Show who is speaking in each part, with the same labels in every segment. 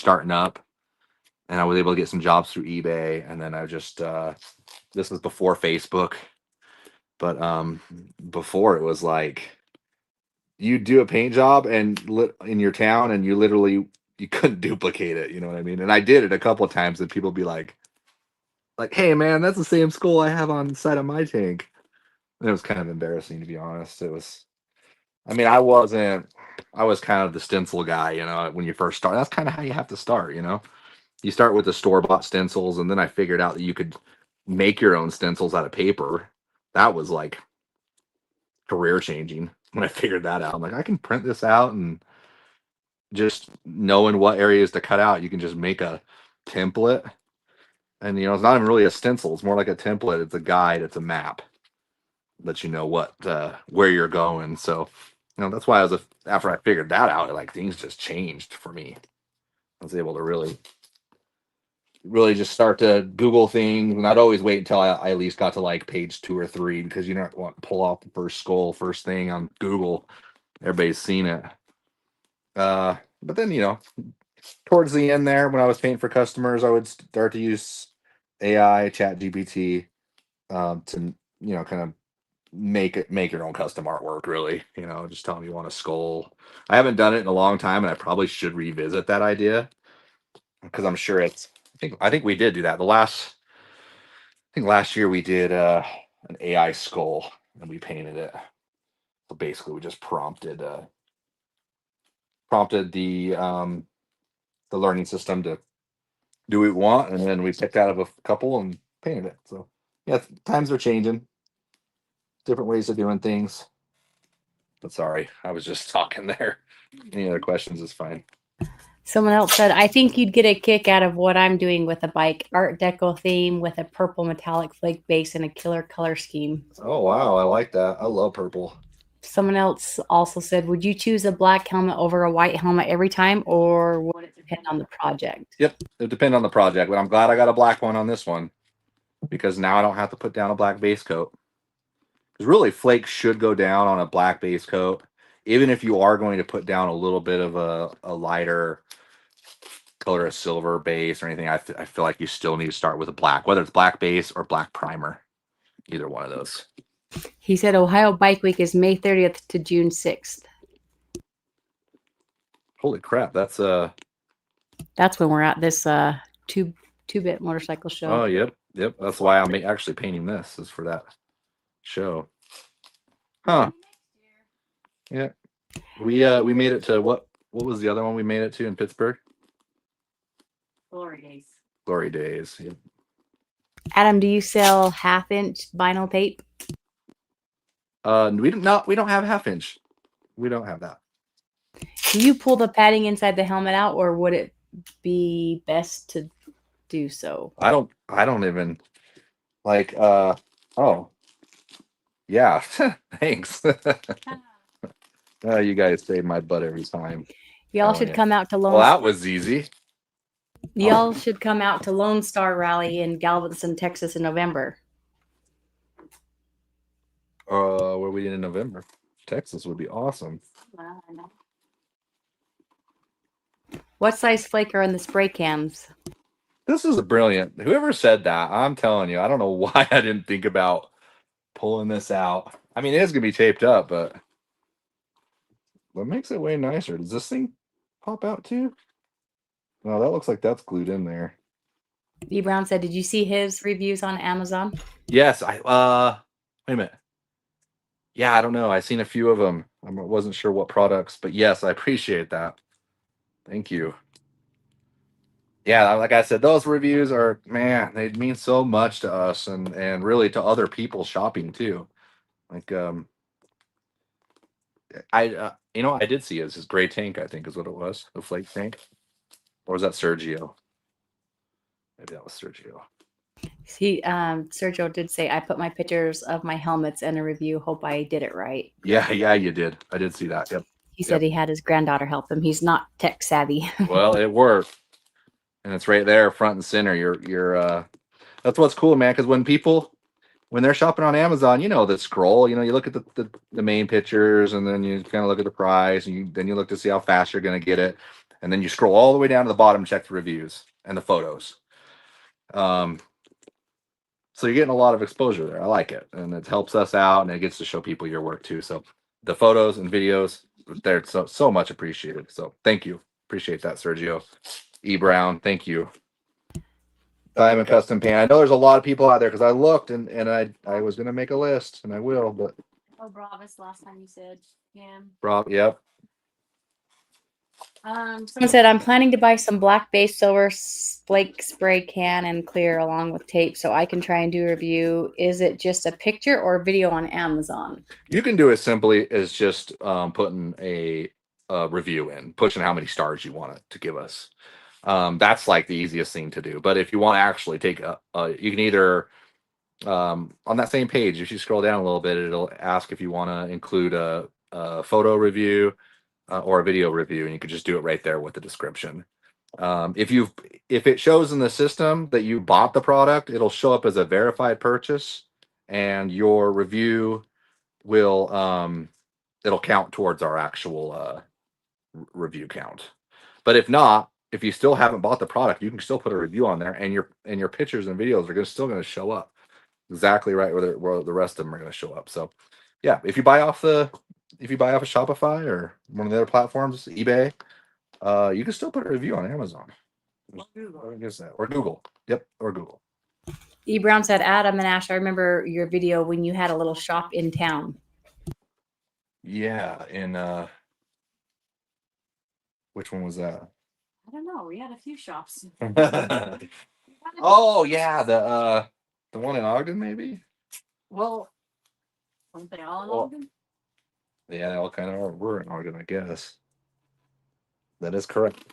Speaker 1: starting up, and I was able to get some jobs through eBay. And then I just this was before Facebook, but before it was like you do a paint job and in your town, and you couldn't duplicate it. You know what I mean? And I did it a couple of times, and people be like, hey man, that's the same skull I have on the side of my tank. And it was kind of embarrassing, to be honest. It was. I mean, I was kind of the stencil guy, when you first start. That's kind of how you have to start, You start with the store-bought stencils, and then I figured out that you could make your own stencils out of paper. That was like career changing when I figured that out. I'm like, I can print this out, and just knowing what areas to cut out, you can just make a template. And it's not even really a stencil, it's more like a template. It's a guide, it's a map. Let you know what where you're going. So that's why after I figured that out, like things just changed for me. I was able to really just start to Google things, and I'd always wait until I at least got to like page 2 or 3, because you don't want to pull off the first skull first thing on Google. Everybody's seen it. But then towards the end there, when I was painting for customers, I would start to use AI, Chat GPT, to kind of make your own custom artwork. Really, just tell them you want a skull. I haven't done it in a long time, and I probably should revisit that idea, because I'm sure I think we did do that. I think last year we did an AI skull, and we painted it. So basically, we just prompted the learning system to do what we want, and then we picked out of a couple and painted it. So yeah, times are changing, different ways of doing things. But sorry, I was just talking there. Any other questions is fine.
Speaker 2: Someone else said, I think you'd get a kick out of what I'm doing with a bike. Art Deco theme with a purple metallic flake base and a killer color scheme.
Speaker 1: Oh, wow. I like that. I love purple.
Speaker 2: Someone else also said, would you choose a black helmet over a white helmet every time, or would it depend on the project?
Speaker 1: Yep, it would depend on the project, but I'm glad I got a black one on this one, because now I don't have to put down a black base coat. Because really, flakes should go down on a black base coat, even if you are going to put down a little bit of a lighter color, a silver base or anything. I feel like you still need to start with a black, whether it's black base or black primer, either one of those.
Speaker 2: He said Ohio Bike Week is May 30th to June 6th.
Speaker 1: Holy crap, that's
Speaker 2: when we're at this two-bit motorcycle show.
Speaker 1: Oh, yep. That's why I'm actually painting this, is for that show. Huh. Yeah. We made it to what was the other one we made it to in Pittsburgh?
Speaker 2: Glory Days.
Speaker 1: Glory Days. Yep.
Speaker 2: Adam, do you sell half-inch vinyl tape?
Speaker 1: We don't have half-inch. We don't have that.
Speaker 2: Do you pull the padding inside the helmet out, or would it be best to do so?
Speaker 1: I don't even like oh. Yeah. Thanks. You guys save my butt every time.
Speaker 2: Y'all should come out to Lone
Speaker 1: Well, that was easy.
Speaker 2: Y'all should come out to Lone Star Rally in Galveston, Texas in November.
Speaker 1: Where we in November? Texas would be awesome.
Speaker 2: Well, I know. What size flake are in the spray cams?
Speaker 1: This is brilliant. Whoever said that, I'm telling you, I don't know why I didn't think about pulling this out. I mean, it is gonna be taped up, but what makes it way nicer? Does this thing pop out too? No, that looks like that's glued in there.
Speaker 2: E. Brown said, did you see his reviews on Amazon?
Speaker 1: Yes, wait a minute. Yeah, I don't know. I seen a few of them. I wasn't sure what products, but yes, I appreciate that. Thank you. Yeah, like I said, those reviews are, man, they mean so much to us, and really to other people shopping too. Like I did see his gray tank, I think is what it was, the flake tank. Or was that Sergio? Maybe that was Sergio.
Speaker 2: Sergio did say, I put my pictures of my helmets in a review. Hope I did it right.
Speaker 1: Yeah, you did. I did see that. Yep.
Speaker 2: He said he had his granddaughter help him. He's not tech savvy.
Speaker 1: Well, it worked. And it's right there, front and center. You're that's what's cool, man, because when they're shopping on Amazon, the scroll, you look at the main pictures, and then you kind of look at the price, and then you look to see how fast you're going to get it. and then you scroll all the way down to the bottom, check the reviews and the photos. So you're getting a lot of exposure there. I like it, and it helps us out, and it gets to show people your work too. So the photos and videos, they're so much appreciated. So thank you, appreciate that, Sergio. E Brown, thank you. Diamond Custom Paint. I know there's a lot of people out there because I looked and I was gonna make a list, and I will, but
Speaker 2: Bravis last time you said, yeah.
Speaker 1: Rob, yep.
Speaker 2: Someone said, I'm planning to buy some black base silver flake spray can and clear along with tape so I can try and do a review. Is it just a picture or video on Amazon?
Speaker 1: You can do it simply as just putting a review in, pushing how many stars you want it to give us. That's like the easiest thing to do. But if you want to actually take you can either on that same page, if you scroll down a little bit, it'll ask if you want to include a photo review or a video review, and you could just do it right there with the description. If it shows in the system that you bought the product, it'll show up as a verified purchase, and your review will it'll count towards our actual review count. But if not, if you still haven't bought the product, you can still put a review on there, and your pictures and videos are still going to show up exactly right where the rest of them are going to show up. So yeah, if you buy off of Shopify or one of the other platforms, eBay, you can still put a review on Amazon. I guess that, or Google. Yep, or Google.
Speaker 2: E Brown said, Adam and Ash, I remember your video when you had a little shop in town.
Speaker 1: Yeah, in which one was that?
Speaker 2: I don't know. We had a few shops.
Speaker 1: Oh yeah, the one in Ogden, maybe.
Speaker 2: Well, weren't they all in Ogden?
Speaker 1: Yeah, they all kind of were in Ogden, I guess. That is correct.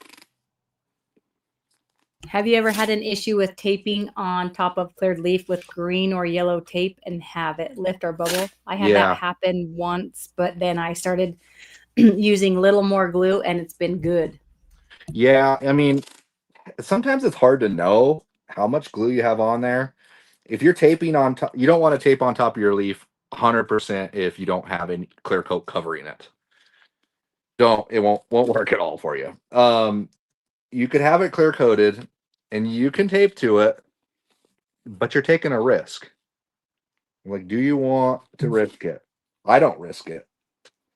Speaker 2: Have you ever had an issue with taping on top of cleared leaf with green or yellow tape and have it lift or bubble? I had that happen once, but then I started using a little more glue and it's been good.
Speaker 1: Yeah, I mean, sometimes it's hard to know how much glue you have on there. If you're taping on top, you don't want to tape on top of your leaf 100% if you don't have any clear coat covering it. It won't work at all for you. You could have it clear coated and you can tape to it, but you're taking a risk. Like, do you want to risk it? I don't risk it.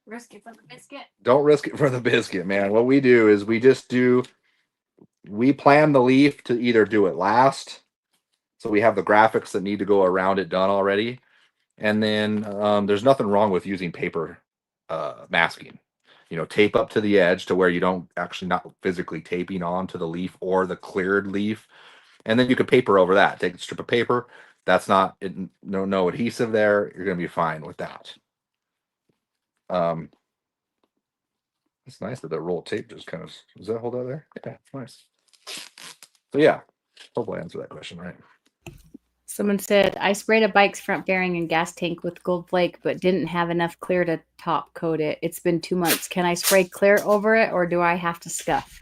Speaker 2: Risk it for the biscuit.
Speaker 1: Don't risk it for the biscuit, man. What we do is we plan the leaf to either do it last. So we have the graphics that need to go around it done already. And then there's nothing wrong with using paper masking. Tape up to the edge to where you don't actually not physically taping onto the leaf or the cleared leaf. And then you could paper over that. Take a strip of paper. That's not no adhesive there. You're gonna be fine with that. It's nice that roll of tape just kind of does that hold out there? Yeah, it's nice. So yeah, hopefully I answered that question right.
Speaker 2: Someone said, I sprayed a bike's front bearing and gas tank with gold flake, but didn't have enough clear to top coat it. It's been 2 months. Can I spray clear over it or do I have to scuff?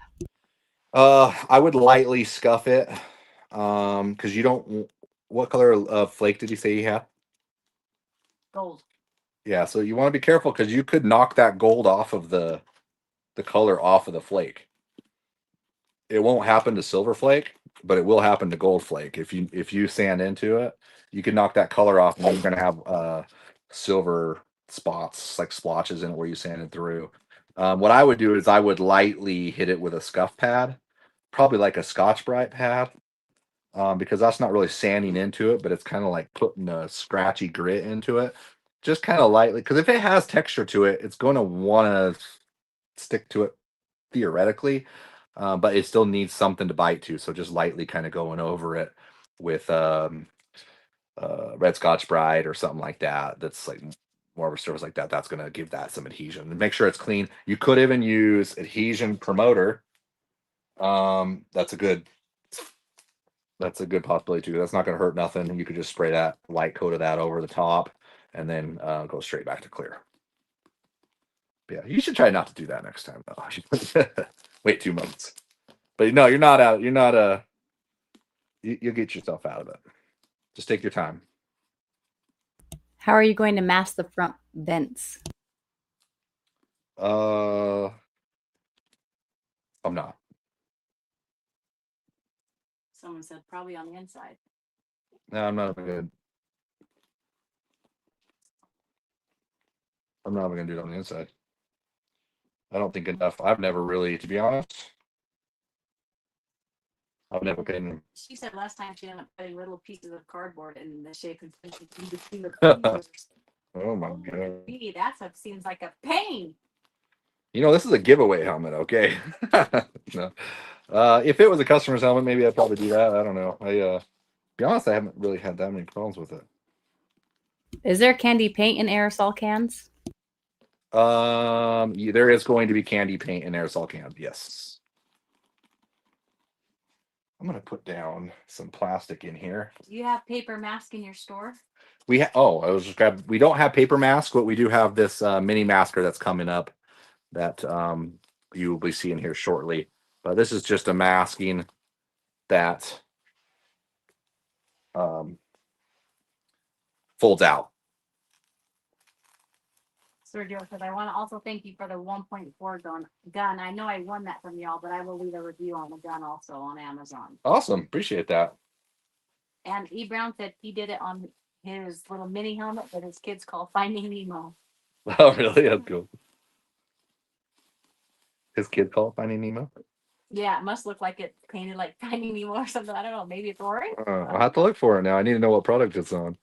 Speaker 1: I would lightly scuff it. Because you don't. What color of flake did you say you have?
Speaker 2: Gold.
Speaker 1: Yeah, so you want to be careful because you could knock that gold off of the color off of the flake. It won't happen to silver flake, but it will happen to gold flake. If you sand into it, you can knock that color off, and then you're gonna have silver spots like splotches in it where you sanded through. What I would do is I would lightly hit it with a scuff pad, probably like a Scotch-Brite pad, because that's not really sanding into it, but it's kind of like putting a scratchy grit into it, just kind of lightly. Because if it has texture to it, it's going to want to stick to it theoretically, but it still needs something to bite to. So just lightly kind of going over it with red Scotch-Brite or something like that. That's like more of a surface like that. That's going to give that some adhesion and make sure it's clean. You could even use adhesion promoter. That's a good possibility too. That's not going to hurt nothing. You could just spray that light coat of that over the top and then go straight back to clear. Yeah, you should try not to do that next time though. Wait 2 months. But no, you're not out. You're not you'll get yourself out of it. Just take your time.
Speaker 2: How are you going to mask the front vents?
Speaker 1: I'm not.
Speaker 2: Someone said probably on the inside.
Speaker 1: No, I'm not good. I'm not gonna do it on the inside. I don't think enough. I've never really, to be honest, I've never been.
Speaker 2: She said last time she ended up putting little pieces of cardboard in the shape and between the fingers.
Speaker 1: Oh my god.
Speaker 2: That seems like a pain.
Speaker 1: You know, this is a giveaway helmet, okay? No. If it was a customer's helmet, maybe I'd probably do that. I don't know. Be honest, I haven't really had that many problems with it.
Speaker 2: Is there candy paint in aerosol cans?
Speaker 1: There is going to be candy paint in aerosol cans. Yes. I'm gonna put down some plastic in here.
Speaker 2: Do you have paper mask in your store?
Speaker 1: I was just grabbing. We don't have paper mask, but we do have this mini masker that's coming up that you will be seeing here shortly. But this is just a masking that folds out.
Speaker 2: Sergio says, I want to also thank you for the 1.4 gun. I know I won that from y'all, but I will leave a review on the gun also on Amazon.
Speaker 1: Awesome. Appreciate that.
Speaker 2: And E. Brown said he did it on his little mini helmet that his kids call Finding Nemo.
Speaker 1: Oh, really? That's cool. His kid call it Finding Nemo?
Speaker 2: Yeah, it must look like it's painted like Finding Nemo or something. I don't know. Maybe it's orange.
Speaker 1: I'll have to look for it now. I need to know what product it's on.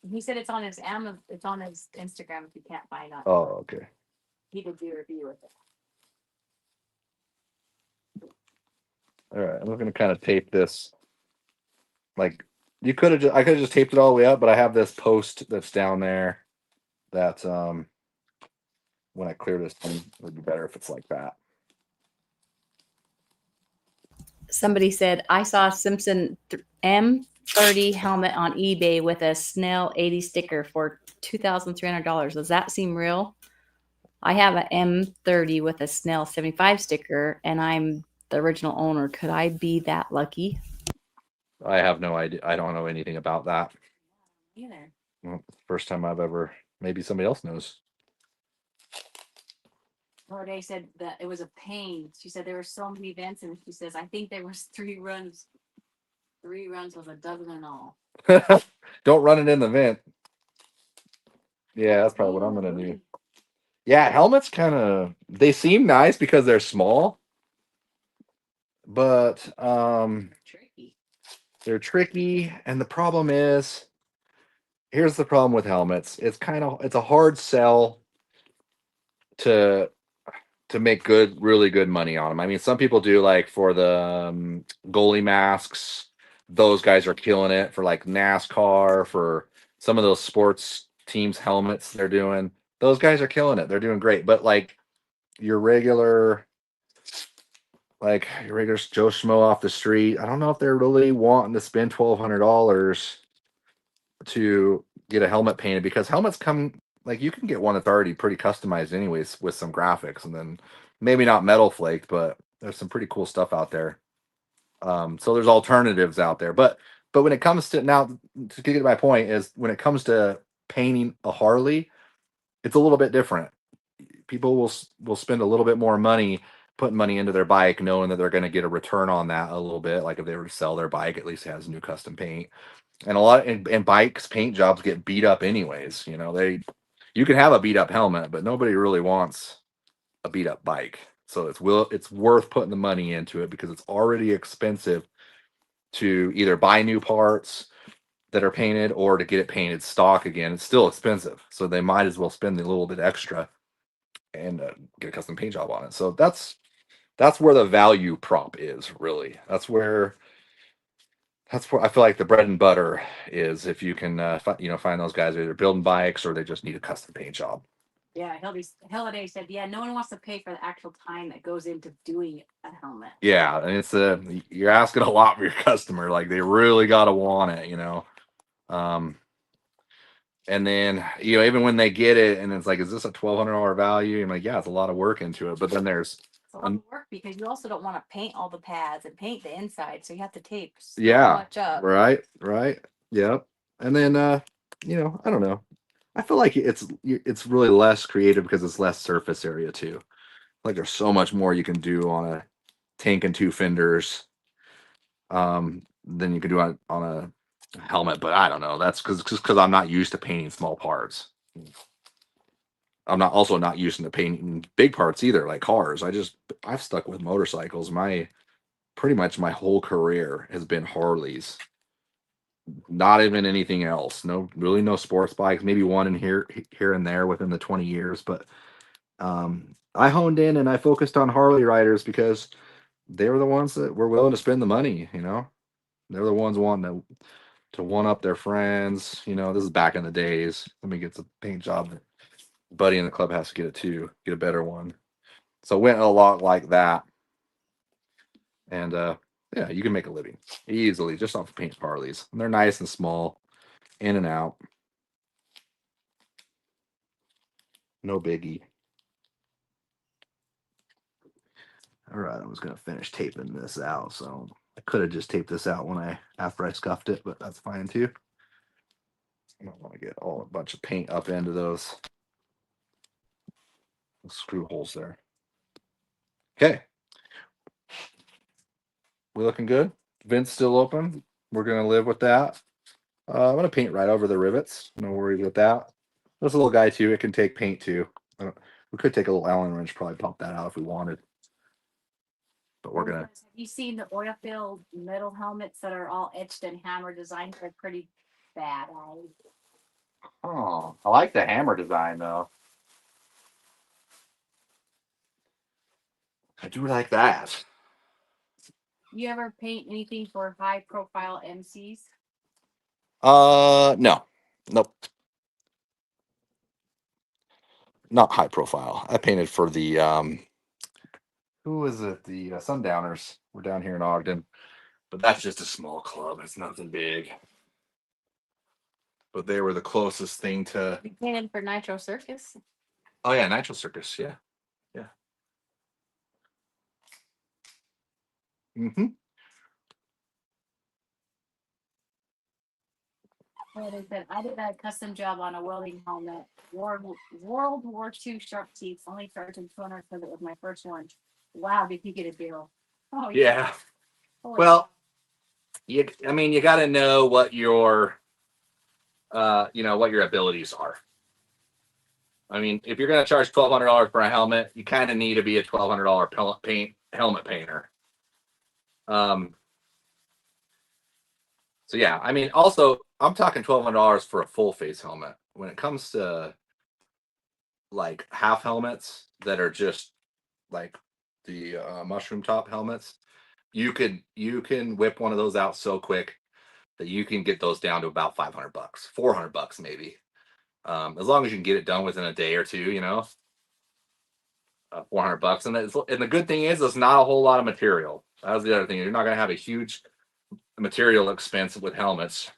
Speaker 2: He said it's on his Amazon. It's on his Instagram. If you can't find it.
Speaker 1: Oh, okay.
Speaker 2: He did do a review with it.
Speaker 1: All right, I'm gonna kind of tape this. Like I could have just taped it all the way up, but I have this post that's down there. That when I clear this thing, it would be better if it's like that. Somebody said I saw a Simpson M30 helmet on eBay with a Snell 80 sticker for $2,300. Does that seem real? I have an M30 with a Snell 75 sticker, and I'm the original owner. Could I be that lucky? I have no idea. I don't know anything about that.
Speaker 2: Either.
Speaker 1: Well, first time I've ever. Maybe somebody else knows.
Speaker 2: Lorde said that it was a pain. She said there were so many events, and she says I think there was 3 runs. 3 runs was a dozen in all.
Speaker 1: Don't run it in the vent. Yeah, that's probably what I'm gonna do. Yeah, helmets they seem nice because they're small, but they're tricky, and the problem is, here's the problem with helmets. It's a hard sell to make really good money on them. I mean, some people do, like for the goalie masks. Those guys are killing it for like NASCAR, for some of those sports teams helmets they're doing. Those guys are killing it. They're doing great. But like your regular Joe Schmo off the street, I don't know if they're really wanting to spend $1,200 to get a helmet painted, because helmets come, like, you can get one that's already pretty customized anyways with some graphics, and then maybe not metal flaked, but there's some pretty cool stuff out there. So there's alternatives out there, but when it comes to, now, to get to my point, is when it comes to painting a Harley, it's a little bit different. People will spend a little bit more money putting money into their bike, knowing that they're going to get a return on that a little bit. Like if they were to sell their bike, at least it has new custom paint. And a lot, and bikes paint jobs get beat up anyways. You know, you can have a beat up helmet, but nobody really wants a beat up bike. So it's worth putting the money into it, because it's already expensive to either buy new parts that are painted or to get it painted stock again. It's still expensive, so they might as well spend a little bit extra and get a custom paint job on it. So that's where the value prop is, really. That's where I feel like the bread and butter is, if you can find those guys either building bikes or they just need a custom paint job.
Speaker 2: Yeah, Holiday said, yeah, no one wants to pay for the actual time that goes into doing a helmet.
Speaker 1: Yeah, and you're asking a lot for your customer. Like, they really got to want it, you know. And then, even when they get it and it's like, is this a $1,200 value? I'm like, yeah, it's a lot of work into it. But then there's
Speaker 2: a lot of work, because you also don't want to paint all the pads and paint the inside, so you have to tape so much up.
Speaker 1: Right. Yep. And then I don't know. I feel like it's really less creative because it's less surface area too. Like, there's so much more you can do on tank and 2 fenders. Then you could do it on a helmet, but I don't know. That's because I'm not used to painting small parts. I'm not used to painting big parts either, like cars. I've stuck with motorcycles. Pretty much my whole career has been Harleys. Not even anything else. No sports bikes. Maybe one in here and there within the 20 years, but I honed in and I focused on Harley riders because they were the ones that were willing to spend the money. They're the ones wanting to one up their friends. This is back in the days. Let me get the paint job. Buddy in the club has to get it too, get a better one. So went a lot like that. And yeah, you can make a living easily just off of paint Harleys. And they're nice and small, in and out. No biggie. All right, I was gonna finish taping this out, so I could have just taped this out after I scuffed it, but that's fine too. I don't want to get a bunch of paint up into those screw holes there. Okay, we looking good. Vent's still open. We're gonna live with that. I'm gonna paint right over the rivets. No worries with that. This little guy too. It can take paint too. We could take a little Allen wrench, probably pump that out if we wanted. But we're gonna.
Speaker 2: Have you seen the oil filled metal helmets that are all etched and hammer designed? They're pretty bad.
Speaker 1: Oh, I like the hammer design though. I do like that.
Speaker 2: You ever paint anything for high profile MCs?
Speaker 1: No. Nope. Not high profile. I painted for the who is it? The Sundowners. We're down here in Ogden. But that's just a small club. It's nothing big. But they were the closest thing to.
Speaker 2: You painted for Nitro Circus.
Speaker 1: Oh yeah, Nitro Circus. Yeah, yeah. Mm-hmm.
Speaker 2: What is it? I did a custom job on a welding helmet. World War II sharp teeth. Only charging 200 because it was my first one. Wow, did you get a deal? Oh
Speaker 1: Yeah. Well, you got to know what your what your abilities are. I mean, if you're going to charge $1,200 for a helmet, you kind of need to be a $1,200 helmet painter. So yeah, I mean, also I'm talking $1,200 for a full face helmet. When it comes to like half helmets that are just like the mushroom top helmets, you can whip one of those out so quick that you can get those down to about $500, $400 maybe. As long as you can get it done within a day or two, $400. And the good thing is, there's not a whole lot of material. That was the other thing. You're not going to have a huge material expense with helmets.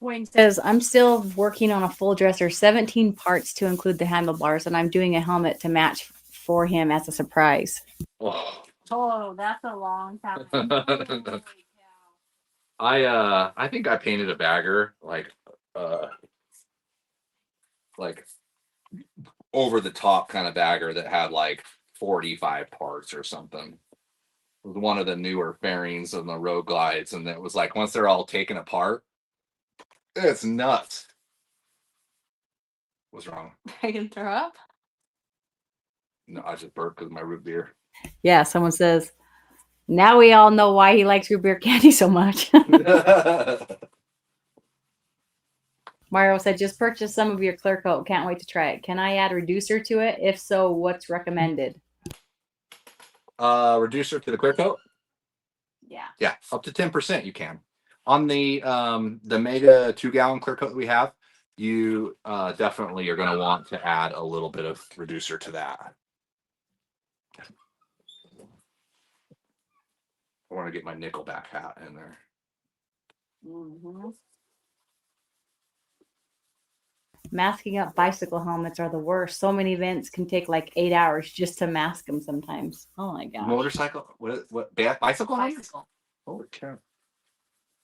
Speaker 2: Wayne says, I'm still working on a full dresser, 17 parts to include the handlebars, and I'm doing a helmet to match for him as a surprise. Oh, that's a long time.
Speaker 1: I think I painted a bagger like over the top kind of bagger that had like 45 parts or something. It was one of the newer fairings on the road glides, and it was like once they're all taken apart, it's nuts. What's wrong?
Speaker 2: I can throw up.
Speaker 1: No, I just burped because of my root beer.
Speaker 2: Yeah, someone says, now we all know why he likes root beer candy so much. Mario said, just purchase some of your clear coat. Can't wait to try it. Can I add reducer to it? If so, what's recommended?
Speaker 1: Reducer to the clear coat?
Speaker 2: Yeah.
Speaker 1: Yeah, up to 10% you can. On the Mega 2-gallon clear coat that we have, you definitely are going to want to add a little bit of reducer to that. I want to get my Nickelback hat in there.
Speaker 2: Mm-hmm. Masking up bicycle helmets are the worst. So many events can take like 8 hours just to mask them sometimes. Oh my gosh.
Speaker 1: Motorcycle? What bicycle helmets? Holy cow.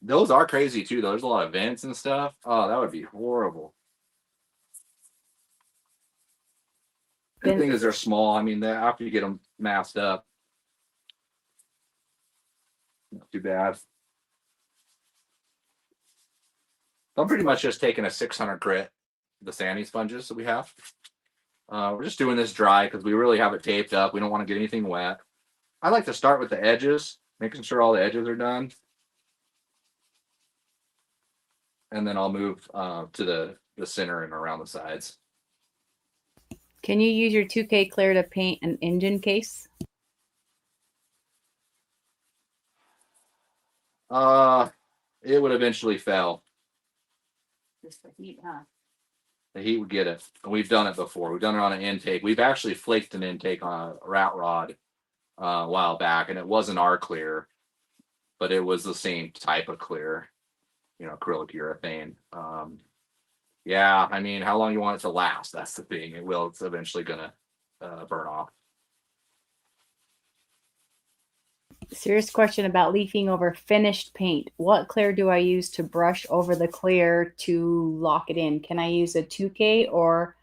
Speaker 1: Those are crazy too, though. There's a lot of vents and stuff. Oh, that would be horrible. Good thing is they're small. I mean, after you get them masked up. Not too bad. I'm pretty much just taking a 600 grit, the sanding sponges that we have. We're just doing this dry because we really have it taped up. We don't want to get anything wet. I like to start with the edges, making sure all the edges are done. And then I'll move to the center and around the sides.
Speaker 2: Can you use your 2K clear to paint an engine case?
Speaker 1: It would eventually fail.
Speaker 2: Just the heat, huh?
Speaker 1: The heat would get it. We've done it before. We've done it on an intake. We've actually flaked an intake on a rat rod a while back, and it wasn't our clear, but it was the same type of clear, you know, acrylic urethane. Yeah, I mean, how long you want it to last? That's the thing. It will. It's eventually gonna burn off.
Speaker 2: Serious question about leafing over finished paint. What clear do I use to brush over the clear to lock it in? Can I use a 2K, or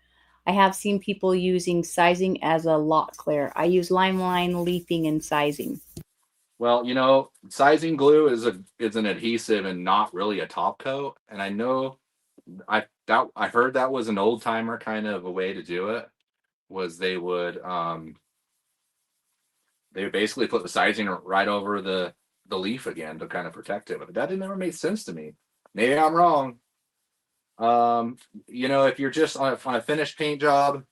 Speaker 2: I have seen people using sizing as a lock clear. I use line leafing and sizing.
Speaker 1: Well, you know, sizing glue is an adhesive and not really a top coat. And I know I heard that was an old timer kind of a way to do it. Was they would basically put the sizing right over the leaf again to kind of protect it. But that never made sense to me. Maybe I'm wrong. You know, if you're just on a finished paint job,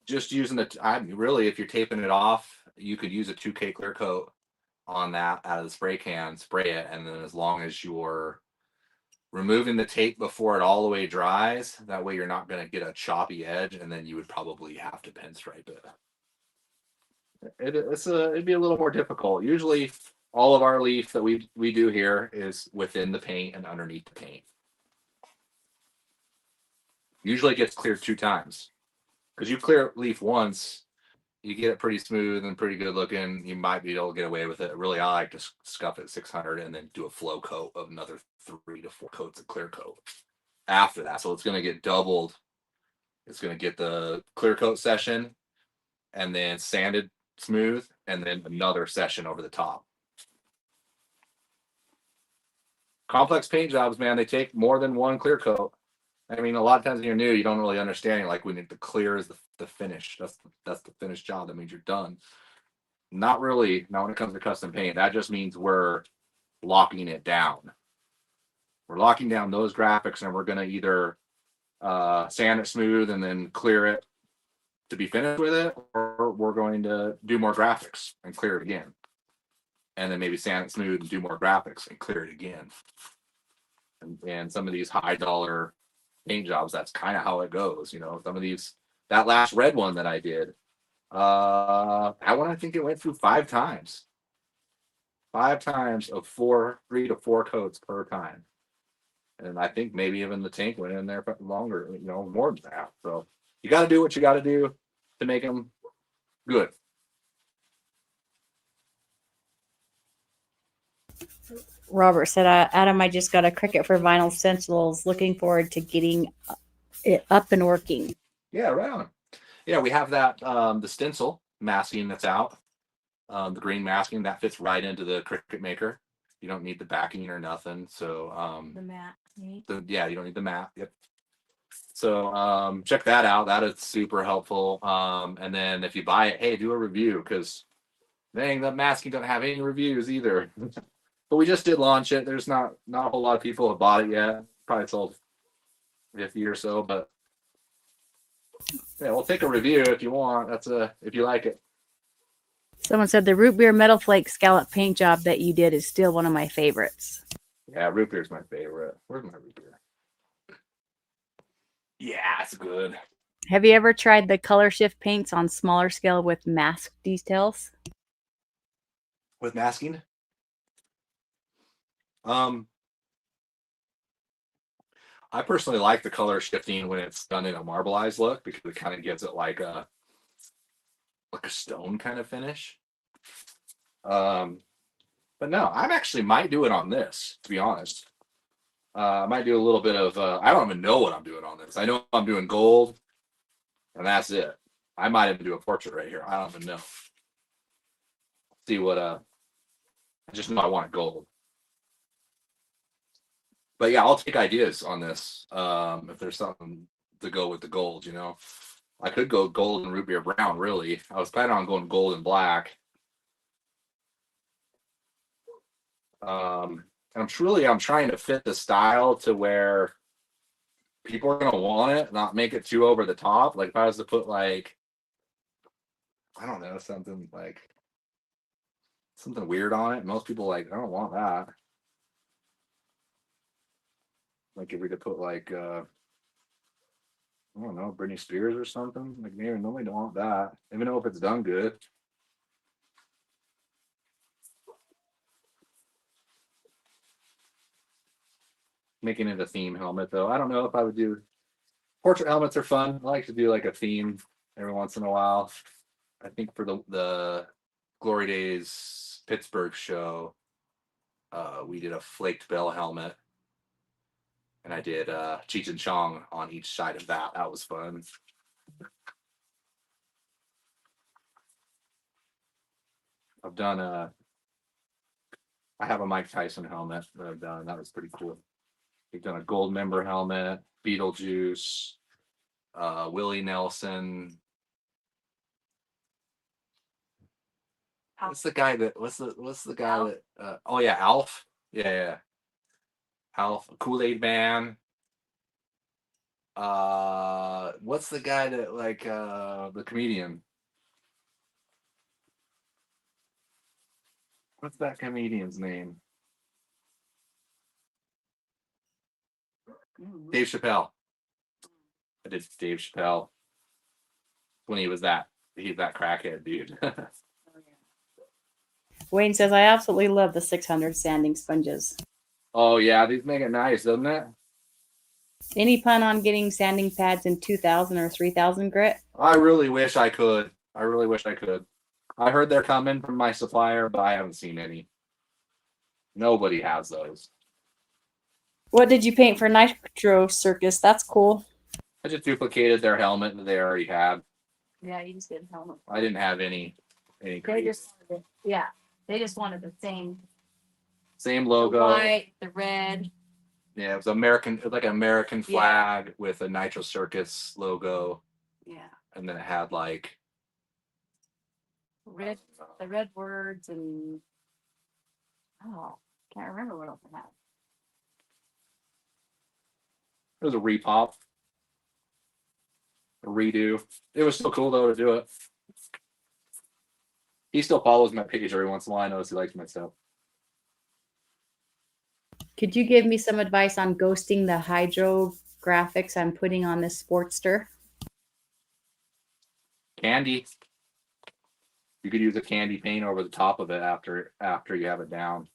Speaker 1: just using really, if you're taping it off, you could use a 2K clear coat on that out of the spray can, spray it, and then as long as you're removing the tape before it all the way dries, that way you're not going to get a choppy edge, and then you would probably have to pinstripe it. It'd be a little more difficult. Usually, all of our leaf that we do here is within the paint and underneath the paint. Usually, it gets cleared 2 times because you clear leaf once, you get it pretty smooth and pretty good looking. You might be able to get away with it. Really, I like to scuff it 600 and then do a flow coat of another 3 to 4 coats of clear coat after that. So it's going to get doubled. It's going to get the clear coat session and then sanded smooth and then another session over the top. Complex paint jobs, man, they take more than one clear coat. I mean, a lot of times when you're new, you don't really understand. Like when the clear is the finish. That's the finished job. That means you're done. Not really. Not when it comes to custom paint. That just means we're locking it down. We're locking down those graphics, and we're going to either sand it smooth and then clear it to be finished with it, or we're going to do more graphics and clear it again, and then maybe sand it smooth and do more graphics and clear it again. And some of these high dollar paint jobs, that's kind of how it goes. You know, some of these, that last red one that I did, that one I think it went through 5 times. 5 times of 3 to 4 coats per time. And I think maybe even the tank went in there for longer, you know, more than that. So you got to do what you got to do to make them good.
Speaker 2: Robert said, Adam, I just got a Cricut for vinyl stencils. Looking forward to getting it up and working.
Speaker 1: Yeah, right on. Yeah, we have that, the stencil masking that's out. The green masking that fits right into the Cricut maker. You don't need the backing or nothing. So
Speaker 2: the mat.
Speaker 1: Yeah, you don't need the mat. Yep. So check that out. That is super helpful. And then if you buy it, hey, do a review, because dang, that masking doesn't have any reviews either. But we just did launch it. There's not a whole lot of people have bought it yet. Probably sold 50 or so, but yeah, we'll take a review if you want. If you like it.
Speaker 2: Someone said the root beer metal flake scallop paint job that you did is still one of my favorites.
Speaker 1: Yeah, root beer's my favorite. Where's my root beer? Yeah, it's good.
Speaker 2: Have you ever tried the color shift paints on smaller scale with mask details?
Speaker 1: With masking? I personally like the color shifting when it's done in a marbleized look, because it kind of gives it like a stone kind of finish. But no, I actually might do it on this, to be honest. I might do a little bit of I don't even know what I'm doing on this. I know I'm doing gold, and that's it. I might even do a portrait right here. I don't even know. See what I just know I want gold. But yeah, I'll take ideas on this. If there's something to go with the gold, you know. I could go gold and root beer brown, really. I was planning on going gold and black. And I'm trying to fit the style to where people are gonna want it, not make it too over the top. Like if I was to put like, I don't know, something weird on it, most people like, I don't want that. Like if we could put like I don't know, Britney Spears or something. Like maybe nobody don't want that. Even though if it's done good. Making it a theme helmet though. I don't know if I would do portrait helmets are fun. I like to do like a theme every once in a while. I think for the Glory Days Pittsburgh show, we did a flaked bell helmet, and I did Cheech and Chong on each side of that. That was fun. I've done I have a Mike Tyson helmet that I've done. That was pretty cool. We've done a gold member helmet, Beetlejuice, Willie Nelson. What's the guy that? What's the guy Alf? That? Oh yeah, Alf. Yeah, Alf, Kool-Aid Man. What's the guy that like the comedian? What's that comedian's name? Dave Chappelle. I did Dave Chappelle when he's that crackhead dude.
Speaker 2: Wayne says, I absolutely love the 600 sanding sponges.
Speaker 1: Oh yeah, these make it nice, doesn't it?
Speaker 2: Any pun on getting sanding pads in 2000 or 3000 grit?
Speaker 1: I really wish I could. I really wish I could. I heard they're coming from my supplier, but I haven't seen any. Nobody has those.
Speaker 2: What did you paint for Nitro Circus? That's cool.
Speaker 1: I just duplicated their helmet that they already had.
Speaker 2: Yeah, you just did a helmet.
Speaker 1: I didn't have any.
Speaker 2: They just wanted it. Yeah, they just wanted the
Speaker 1: same logo.
Speaker 2: The white, the red.
Speaker 1: Yeah, it was American. It was like an American flag with a Nitro Circus logo.
Speaker 2: Yeah.
Speaker 1: And then it had like
Speaker 2: the red words and can't remember what else it had.
Speaker 1: It was a repop, a redo. It was still cool though to do it. He still follows my page every once in a while. I notice he likes my stuff.
Speaker 2: Could you give me some advice on ghosting the hydrographics I'm putting on this Sportster?
Speaker 1: Candy. You could use a candy paint over the top of it after you have it down.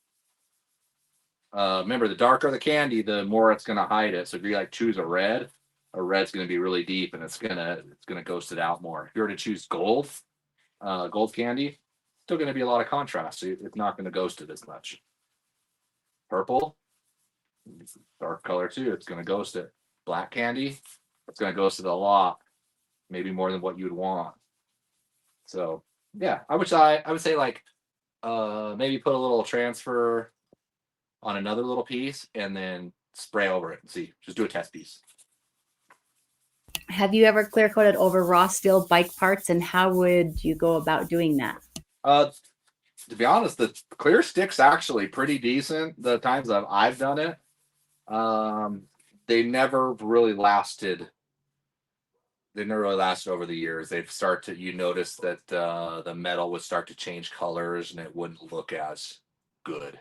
Speaker 1: Remember, the darker the candy, the more it's going to hide it. So if you like choose a red's going to be really deep and it's going to ghost it out more. If you were to choose gold candy, still going to be a lot of contrast. So it's not going to ghost it as much. Purple, dark color too. It's going to ghost it. Black candy, it's going to ghost it a lot, maybe more than what you'd want. So yeah, I would say like maybe put a little transfer on another little piece and then spray over it and see. Just do a test piece.
Speaker 2: Have you ever clear coated over raw steel bike parts, and how would you go about doing that?
Speaker 1: To be honest, the clear stick's actually pretty decent. The times that I've done it, they never really lasted. They never really lasted over the years. You notice that the metal would start to change colors and it wouldn't look as good.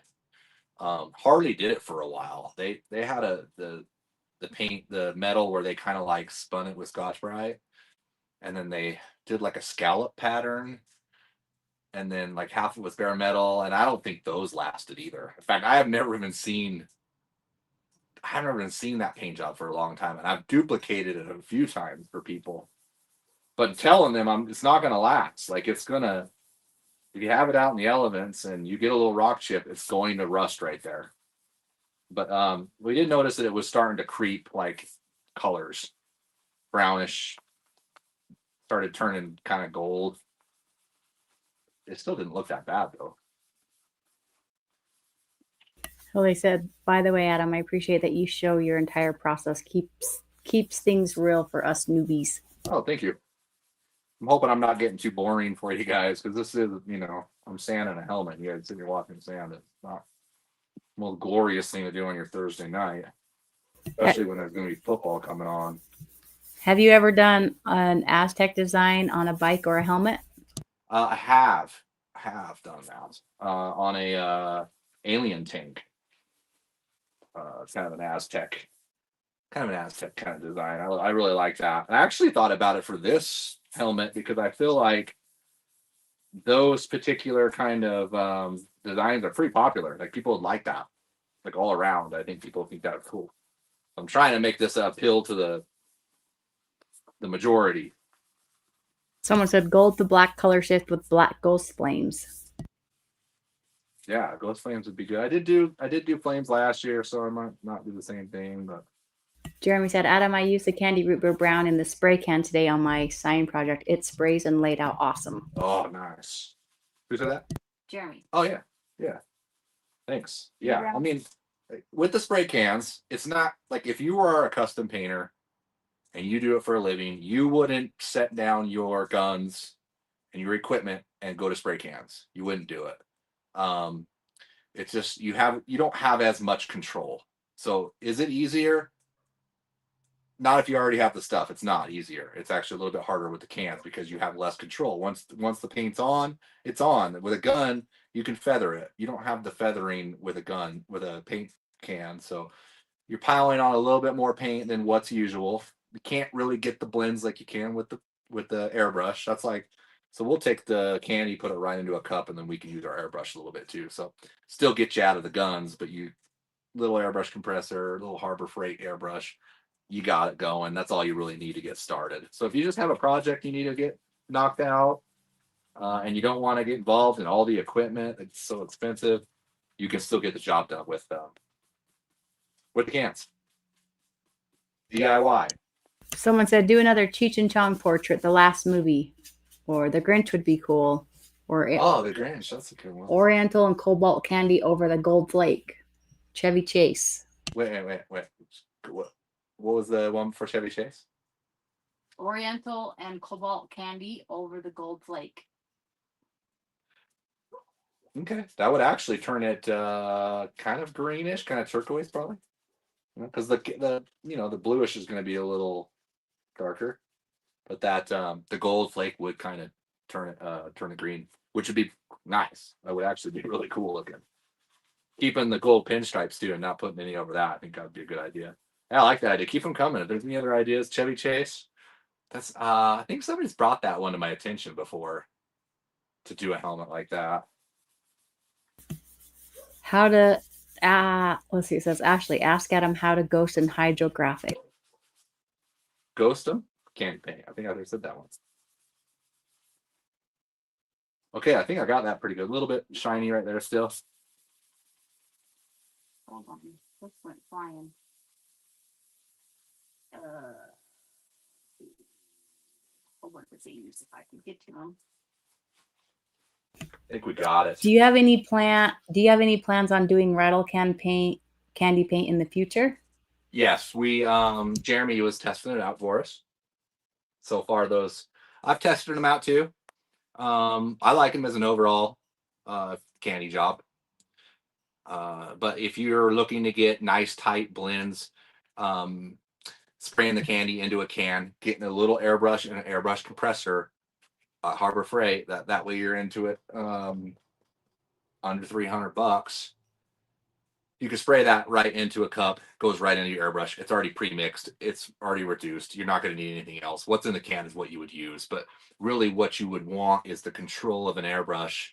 Speaker 1: Harley did it for a while. They had the metal where they kind of like spun it with Scotch-Brite, and then they did like a scallop pattern, and then like half of it was bare metal, and I don't think those lasted either. In fact, I haven't even seen that paint job for a long time, and I've duplicated it a few times for people, but telling them it's not going to last. Like it's gonna. If you have it out in the elements and you get a little rock chip, it's going to rust right there. But we did notice that it was starting to creep like colors, brownish, started turning kind of gold. It still didn't look that bad though.
Speaker 2: Well, they said, by the way, Adam, I appreciate that you show your entire process. Keeps things real for us newbies.
Speaker 1: Oh, thank you. I'm hoping I'm not getting too boring for you guys, because this is, I'm sanding a helmet. You guys sitting here watching sand. It's not the most glorious thing to do on your Thursday night, especially when there's going to be football coming on.
Speaker 2: Have you ever done an Aztec design on a bike or a helmet?
Speaker 1: I have done that on a alien tank. It's kind of an Aztec kind of design. I really like that. I actually thought about it for this helmet because I feel like those particular kind of designs are pretty popular. Like people would like that, like all around. I think people think that's cool. I'm trying to make this appeal to the majority.
Speaker 2: Someone said gold to black color shift with black ghost flames.
Speaker 1: Yeah, ghost flames would be good. I did do flames last year, so I might not do the same thing, but
Speaker 2: Jeremy said, Adam, I used the candy root beer brown in the spray can today on my sign project. It sprays and laid out awesome.
Speaker 1: oh, nice. Who said that?
Speaker 2: Jeremy.
Speaker 1: Oh yeah, yeah. Thanks. Yeah, I mean, with the spray cans, it's not like if you are a custom painter and you do it for a living, you wouldn't set down your guns and your equipment and go to spray cans. You wouldn't do it. It's just you don't have as much control. So is it easier? Not if you already have the stuff. It's not easier. It's actually a little bit harder with the cans because you have less control. Once the paint's on, it's on. With a gun, you can feather it. You don't have the feathering with a gun with a paint can. So you're piling on a little bit more paint than what's usual. You can't really get the blends like you can with the airbrush. That's like, so we'll take the candy, put it right into a cup, and then we can use our airbrush a little bit too. So still get you out of the guns, but you little airbrush compressor, little Harbor Freight airbrush, you got it going. That's all you really need to get started. So if you just have a project you need to get knocked out, and you don't want to get involved in all the equipment, it's so expensive, you can still get the job done with the cans. DIY.
Speaker 2: Someone said, do another Cheech and Chong portrait, the last movie. Or the Grinch would be cool. Or
Speaker 1: the Grinch, that's a good one.
Speaker 2: Oriental and Cobalt candy over the gold flake. Chevy Chase.
Speaker 1: Wait. What was the one for Chevy Chase?
Speaker 2: Oriental and Cobalt candy over the gold flake.
Speaker 1: Okay, that would actually turn it kind of greenish, kind of turquoise, probably. Because the bluish is going to be a little darker, but that the gold flake would kind of turn it green, which would be nice. That would actually be really cool looking. Keeping the gold pinstripes too, and not putting any over that, I think that would be a good idea. Yeah, I like that idea. Keep them coming. If there's any other ideas, Chevy Chase. That's I think somebody's brought that one to my attention before, to do a helmet like that.
Speaker 2: How to let's see, it says Ashley, ask Adam how to ghost in Hydrographics.
Speaker 1: Ghost them? Candy paint. I think I already said that once. Okay, I think I got that pretty good. A little bit shiny right there still.
Speaker 2: Hold on. This went flying. Hold on for seems if I can get to them.
Speaker 1: I think we got it.
Speaker 2: Do you have any plans on doing Rattle candy paint in the future?
Speaker 1: Yes, we Jeremy was testing it out for us. So far those I've tested them out too. I like them as an overall candy job. But if you're looking to get nice tight blends, spraying the candy into a can, getting a little airbrush and an airbrush compressor, Harbor Freight, that way you're into it under $300. You can spray that right into a cup, goes right into your airbrush. It's already pre-mixed. It's already reduced. You're not going to need anything else. What's in the can is what you would use. But really what you would want is the control of an airbrush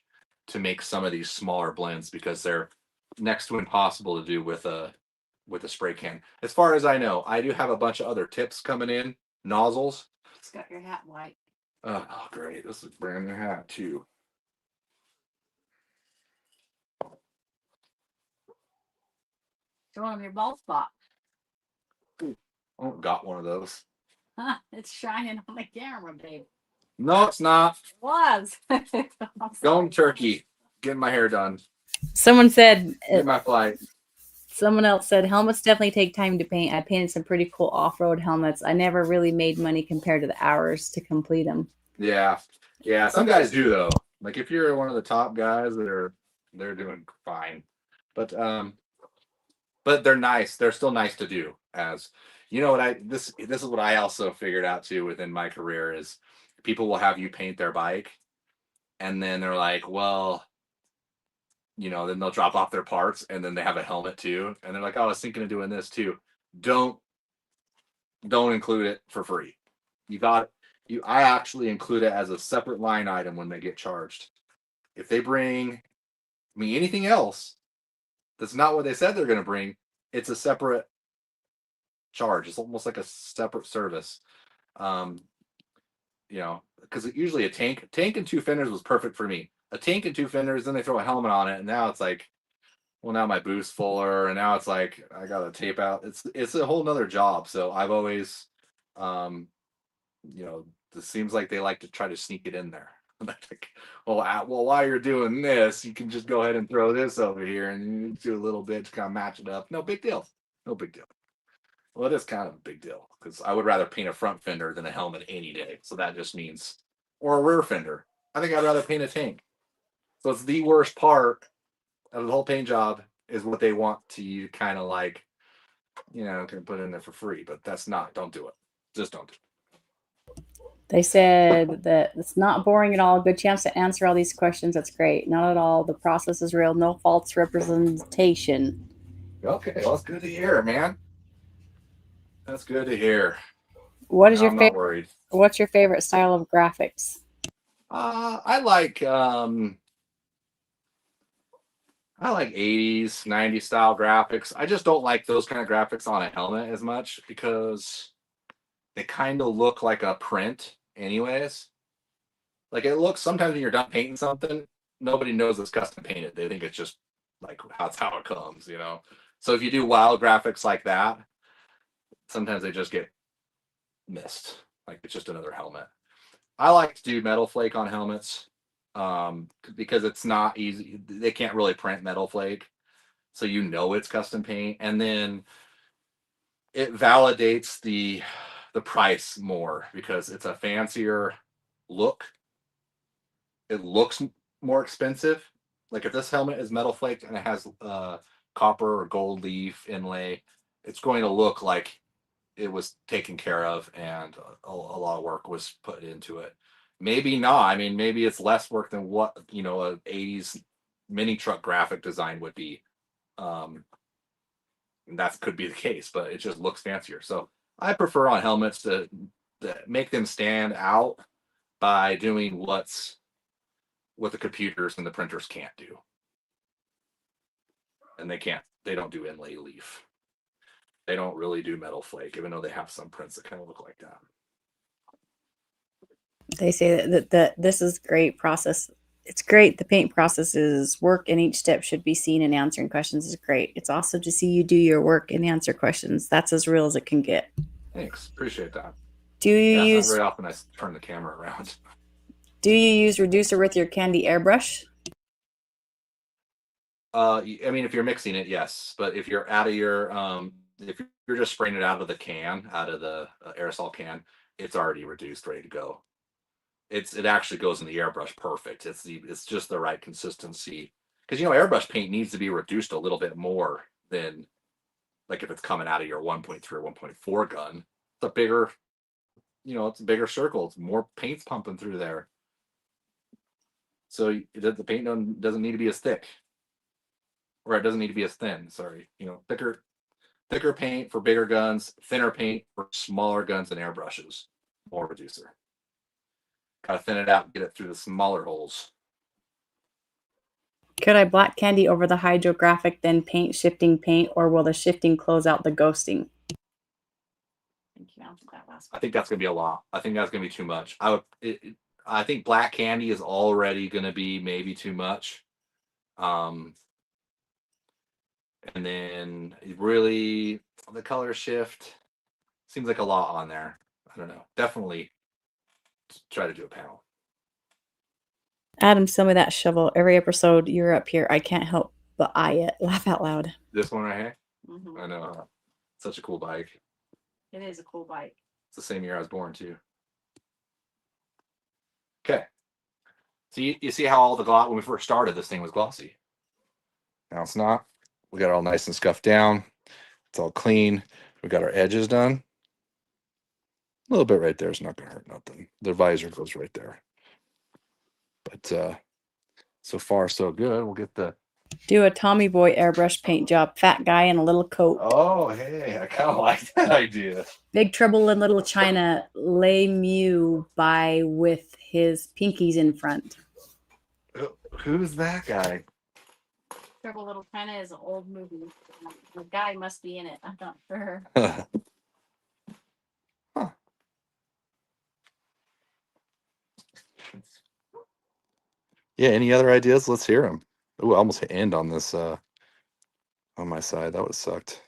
Speaker 1: to make some of these smaller blends, because they're next to impossible to do with a spray can. As far as I know, I do have a bunch of other tips coming in. Nozzles.
Speaker 2: It's got your hat white.
Speaker 1: Oh, great. This is a brand new hat too.
Speaker 2: Show them your bald spot.
Speaker 1: Oh, got one of those.
Speaker 2: It's shining on the camera, babe.
Speaker 1: No, it's not.
Speaker 2: It was.
Speaker 1: Going turkey. Getting my hair done.
Speaker 2: Someone said.
Speaker 1: Made my flight.
Speaker 2: Someone else said helmets definitely take time to paint. I painted some pretty cool off-road helmets. I never really made money compared to the hours to complete them.
Speaker 1: Yeah, yeah. Some guys do though. Like if you're one of the top guys, they're doing fine. But they're nice. They're still nice to do. As you know, what I this is what I also figured out too within my career is people will have you paint their bike, and then they're like, well, then they'll drop off their parts, and then they have a helmet too, and they're like, oh, I was thinking of doing this too. Don't don't include it for free. You got you. I actually include it as a separate line item when they get charged. If they bring me anything else that's not what they said they're going to bring, it's a separate charge. It's almost like a separate service. Um, because usually a tank and two fenders was perfect for me. A tank and two fenders, then they throw a helmet on it, and now it's like, well, now my boot's fuller, and now it's like I got to tape out. It's a whole nother job. So I've always, um, it seems like they like to try to sneak it in there. Like, well, while you're doing this, you can just go ahead and throw this over here and you do a little bit to kind of match it up. No big deal. No big deal. Well, it is kind of a big deal because I would rather paint a front fender than a helmet any day. So that just means, or a rear fender. I think I'd rather paint a tank. So it's the worst part of the whole paint job is what they want to you kind of like, can put in there for free. But that's not. Don't do it. Just don't do it.
Speaker 2: They said that it's not boring at all. Good chance to answer all these questions. That's great. Not at all. The process is real. No false representation.
Speaker 1: Okay, well, that's good to hear, man. That's good to hear.
Speaker 2: What is
Speaker 1: No,
Speaker 2: your
Speaker 1: I'm not
Speaker 2: favorite?
Speaker 1: worried.
Speaker 2: What's your favorite style of graphics?
Speaker 1: I like 80s, 90s style graphics. I just don't like those kind of graphics on a helmet as much because they kind of look like a print anyways. Like it looks sometimes when you're done painting something, nobody knows it's custom painted. They think it's just like that's how it comes. So if you do wild graphics like that, sometimes they just get missed. Like it's just another helmet. I like to do metal flake on helmets because it's not easy. They can't really print metal flake, so it's custom paint, and then it validates the price more because it's a fancier look. It looks more expensive. Like if this helmet is metal flaked and it has copper or gold leaf inlay, it's going to look like it was taken care of and a lot of work was put into it. Maybe not. I mean, maybe it's less work than what a 80s mini truck graphic design would be. And that could be the case, but it just looks fancier. So I prefer on helmets to make them stand out by doing what the computers and the printers can't do. And they don't do inlay leaf. They don't really do metal flake, even though they have some prints that kind of look like that.
Speaker 2: They say that this is great process. It's great. The paint process is work, and each step should be seen, and answering questions is great. It's awesome to see you do your work and answer questions. That's as real as it can get.
Speaker 1: Thanks. Appreciate that.
Speaker 2: Do you use
Speaker 1: not very often I turn the camera around.
Speaker 2: Do you use reducer with your candy airbrush?
Speaker 1: I mean, if you're mixing it, yes. But if you're out of your if you're just spraying it out of the can, out of the aerosol can, it's already reduced, ready to go. It actually goes in the airbrush perfect. It's just the right consistency because airbrush paint needs to be reduced a little bit more than like if it's coming out of your 1.3 or 1.4 gun. It's a bigger, it's a bigger circle. It's more paint's pumping through there. So the paint doesn't need to be as thick, or it doesn't need to be as thin. Sorry, thicker paint for bigger guns, thinner paint for smaller guns and airbrushes. More reducer. Gotta thin it out and get it through the smaller holes.
Speaker 2: Could I black candy over the hydrographic, then paint shifting paint, or will the shifting close out the ghosting?
Speaker 1: I think that's gonna be a lot. I think that's gonna be too much. I think black candy is already gonna be maybe too much. And then really the color shift seems like a lot on there. I don't know. Definitely try to do a panel.
Speaker 2: Adam, send me that shovel. Every episode you're up here, I can't help but eye it. Laugh out loud.
Speaker 1: This one right here? Mm-hmm. I know. Such a cool bike.
Speaker 2: It is a cool bike.
Speaker 1: It's the same year I was born, too. Okay. So you see how all the gloss, when we first started, this thing was glossy. Now it's not. We got it all nice and scuffed down. It's all clean. We got our edges done. A little bit right there is not going to hurt nothing. The visor goes right there. But so far, so good. We'll get the...
Speaker 2: Do a Tommy Boy airbrush paint job. Fat guy in a little coat.
Speaker 1: Oh, hey. I kind of like that idea.
Speaker 2: Big Trouble in Little China. LiME by with his pinkies in front.
Speaker 1: Who's that guy?
Speaker 2: Trouble in Little China is an old movie. The guy must be in it. I'm not sure.
Speaker 1: Huh. Yeah, any other ideas? Let's hear them. Oh, I almost hit end on this on my side. That would have sucked.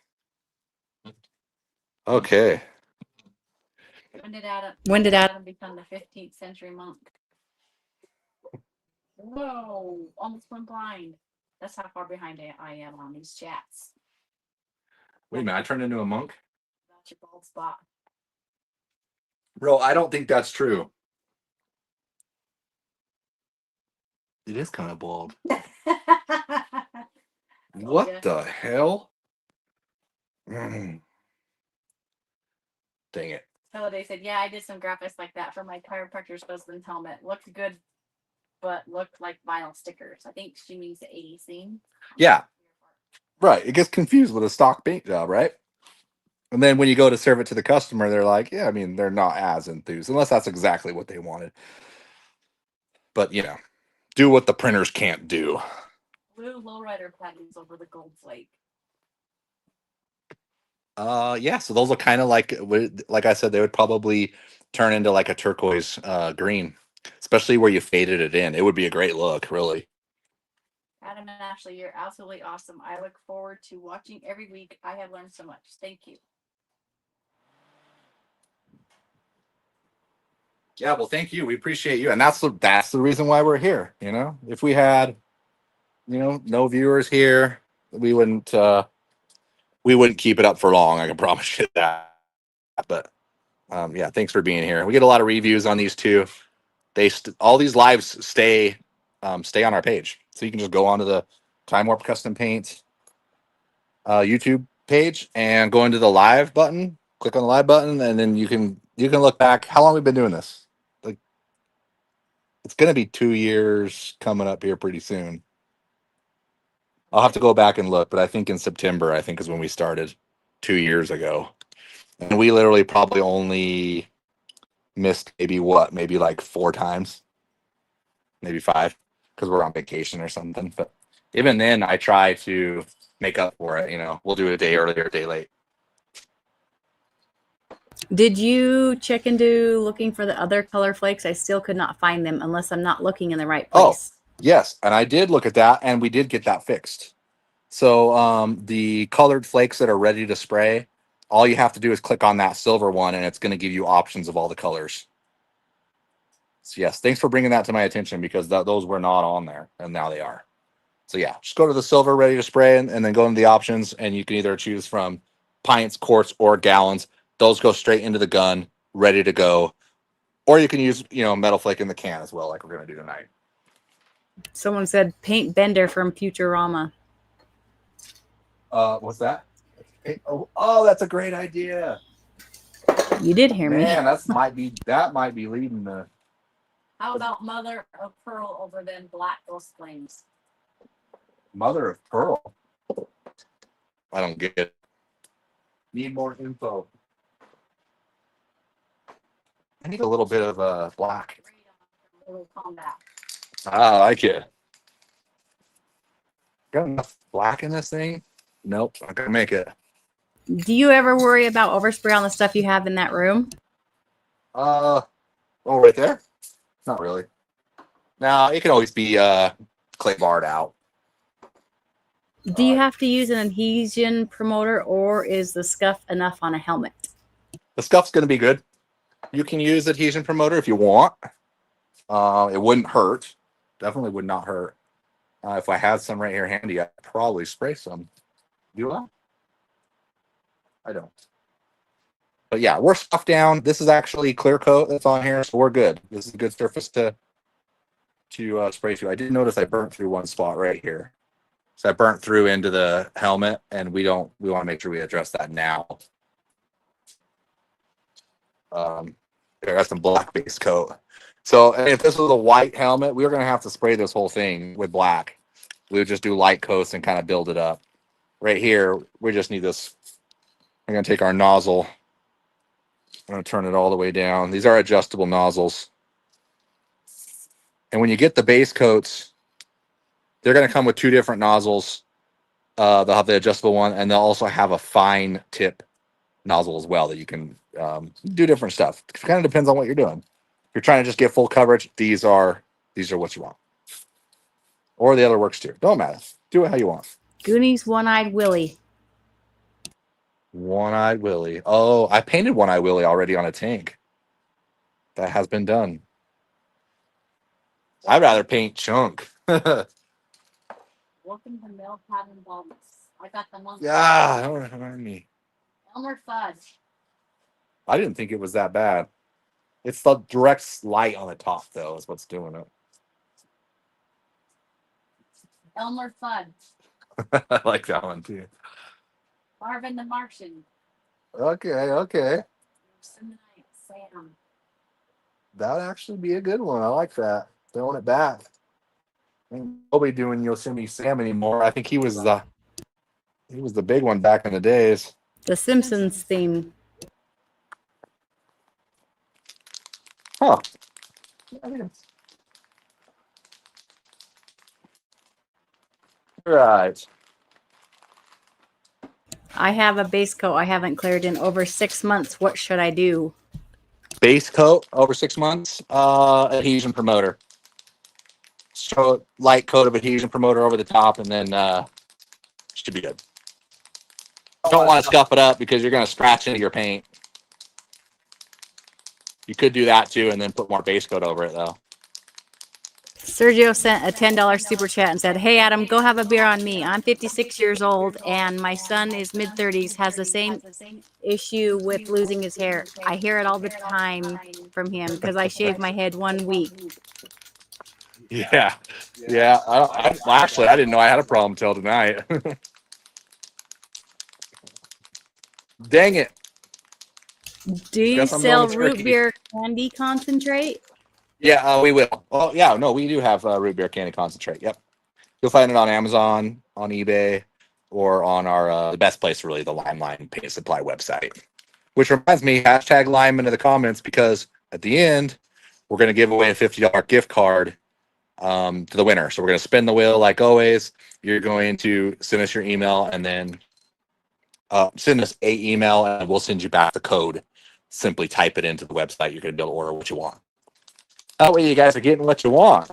Speaker 1: Okay.
Speaker 2: When did Adam become the 15th century monk? Whoa, almost went blind. That's how far behind I am on these chats.
Speaker 1: Wait a minute, I turned into a monk?
Speaker 2: That's your bald spot.
Speaker 1: Bro, I don't think that's true. It is kind of bald. What the hell? Dang it.
Speaker 2: Holiday said, yeah, I did some graphics like that for my chiropractor's husband's helmet. Looked good, but looked like vinyl stickers. I think she means the 80s theme.
Speaker 1: Yeah. Right. It gets confused with a stock paint job, right? And then when you go to serve it to the customer, they're like, yeah, I mean, they're not as enthused, unless that's exactly what they wanted. But, you know, do what the printers can't do.
Speaker 2: Blue lowrider patterns over the gold flake.
Speaker 1: Yeah, so those look kind of like I said, they would probably turn into like a turquoise green, especially where you faded it in. It would be a great look, really.
Speaker 2: Adam and Ashley, you're absolutely awesome. I look forward to watching every week. I have learned so much. Thank you.
Speaker 1: Yeah, well, thank you. We appreciate you, and that's the reason why we're here. You know, if we had, no viewers here, we wouldn't keep it up for long. I can promise you that. But yeah, thanks for being here. We get a lot of reviews on these two. All these lives stay on our page, so you can just go onto the Time Warp Custom Paint YouTube page and go into the live button. Click on the live button, and then you can look back. How long we've been doing this? Like, it's gonna be 2 years coming up here pretty soon. I'll have to go back and look, but I think in September, is when we started 2 years ago. And we literally probably only missed maybe like 4 times, maybe 5, because we're on vacation or something. But even then, I try to make up for it. We'll do it a day early or a day late.
Speaker 2: Did you check into looking for the other color flakes? I still could not find them unless I'm not looking in the right place.
Speaker 1: Oh, yes. And I did look at that, and we did get that fixed. So the colored flakes that are ready to spray, all you have to do is click on that silver one, and it's going to give you options of all the colors. So yes, thanks for bringing that to my attention, because those were not on there, and now they are. So yeah, just go to the silver ready to spray, and then go into the options, and you can either choose from pints, quarts, or gallons. Those go straight into the gun, ready to go. Or you can use, metal flake in the can as well, like we're going to do tonight.
Speaker 2: Someone said paint Bender from Futurama.
Speaker 1: What's that? Oh, that's a great idea.
Speaker 2: You did hear me.
Speaker 1: Man, that might be leading the...
Speaker 2: How about Mother of Pearl over them Black Ghost Flames?
Speaker 1: Mother of Pearl? I don't get it. Need more info. I need a little bit of black. I like it. Got enough black in this thing? Nope, not gonna make it.
Speaker 2: Do you ever worry about overspray on the stuff you have in that room?
Speaker 1: Oh, right there? Not really. Now it can always be clay barred out.
Speaker 2: Do you have to use an adhesion promoter, or is the scuff enough on a helmet?
Speaker 1: The scuff's gonna be good. You can use adhesion promoter if you want. It wouldn't hurt. Definitely would not hurt. If I had some right here handy, I'd probably spray some. Do I don't. But yeah, we're stuffed down. This is actually clear coat that's on here, so we're good. This is a good surface to spray to. I did notice I burnt through one spot right here. So I burnt through into the helmet, and we want to make sure we address that now. I got some black base coat. So if this was a white helmet, we were going to have to spray this whole thing with black. We would just do light coats and kind of build it up. Right here, we just need this. I'm going to take our nozzle. I'm going to turn it all the way down. These are adjustable nozzles. And when you get the base coats, they're going to come with two different nozzles. They'll have the adjustable one, and they'll also have a fine tip nozzle as well that you can do different stuff. It kind of depends on what you're doing. If you're trying to just get full coverage, these are what you want. Or the other works too. Don't matter. Do it how you want.
Speaker 2: Goonies One-Eyed Willie.
Speaker 1: One-Eyed Willie. Oh, I painted One-Eyed Willie already on a tank. That has been done. I'd rather paint Chunk.
Speaker 3: Welcome to Mill Pattern Bombs. I got them on.
Speaker 1: Yeah, don't remind me.
Speaker 3: Elmer Fudd.
Speaker 1: I didn't think it was that bad. It's the direct light on the top, though, is what's doing it.
Speaker 3: Elmer Fudd.
Speaker 1: I like that one, too.
Speaker 3: Marvin the Martian.
Speaker 1: Okay.
Speaker 3: Sam.
Speaker 1: That would actually be a good one. I like that. Throwing it back. Nobody doing Yosemite Sam anymore. I think he was the big one back in the days.
Speaker 2: The Simpsons theme.
Speaker 1: Huh. Right.
Speaker 2: I have a base coat I haven't cleared in over 6 months. What should I do?
Speaker 1: Base coat over 6 months. Adhesion promoter. So light coat of adhesion promoter over the top, and then should be good. Don't want to scuff it up because you're going to scratch into your paint. You could do that too, and then put more base coat over it, though.
Speaker 2: Sergio sent a $10 super chat and said, "Hey, Adam, go have a beer on me. I'm 56 years old, and my son is mid-30s, has the same issue with losing his hair. I hear it all the time from him because I shave my head 1 week."
Speaker 1: Yeah. Actually, I didn't know I had a problem till tonight. Dang it.
Speaker 2: Do you sell root beer candy concentrate?
Speaker 1: Yeah, we will. Oh, yeah, no, we do have root beer candy concentrate. Yep. You'll find it on Amazon, on eBay, or on our the best place, really, the LiME paint supply website. Which reminds me, hashtag LiME into the comments, because at the end, we're going to give away a $50 gift card to the winner. So we're going to spin the wheel like always. You're going to send us your email, and then send us an email, and we'll send you back the code. Simply type it into the website. You're going to be able to order what you want. That way you guys are getting what you want.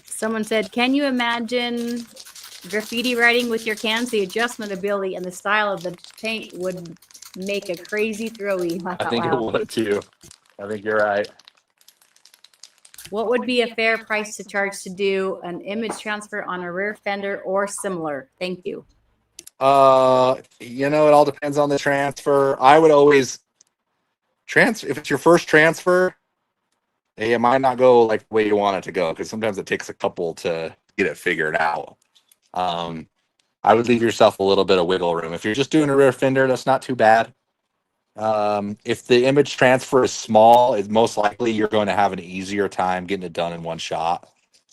Speaker 2: Someone said, "Can you imagine graffiti writing with your cans? The adjustment ability and the style of the paint would make a crazy throwy."
Speaker 1: I think it would too. I think you're right.
Speaker 2: What would be a fair price to charge to do an image transfer on a rear fender or similar? Thank you.
Speaker 1: It all depends on the transfer. I would always transfer if it's your first transfer. It might not go like the way you want it to go, because sometimes it takes a couple to get it figured out. I would leave yourself a little bit of wiggle room. If you're just doing a rear fender, that's not too bad. If the image transfer is small, it's most likely you're going to have an easier time getting it done in one shot.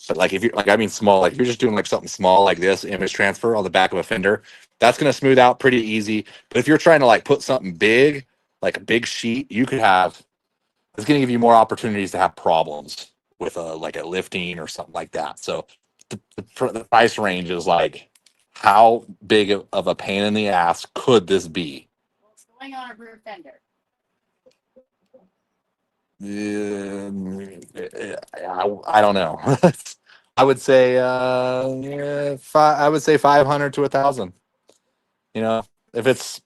Speaker 1: But like if you're small, like if you're just doing like something small like this image transfer on the back of a fender, that's going to smooth out pretty easy. But if you're trying to like put something big, like a big sheet, it's going to give you more opportunities to have problems with a lifting or something like that. So the price range is like, how big of a pain in the ass could this be?
Speaker 3: What's going on a rear fender?
Speaker 1: I don't know. I would say I would say 500 to 1,000. If it's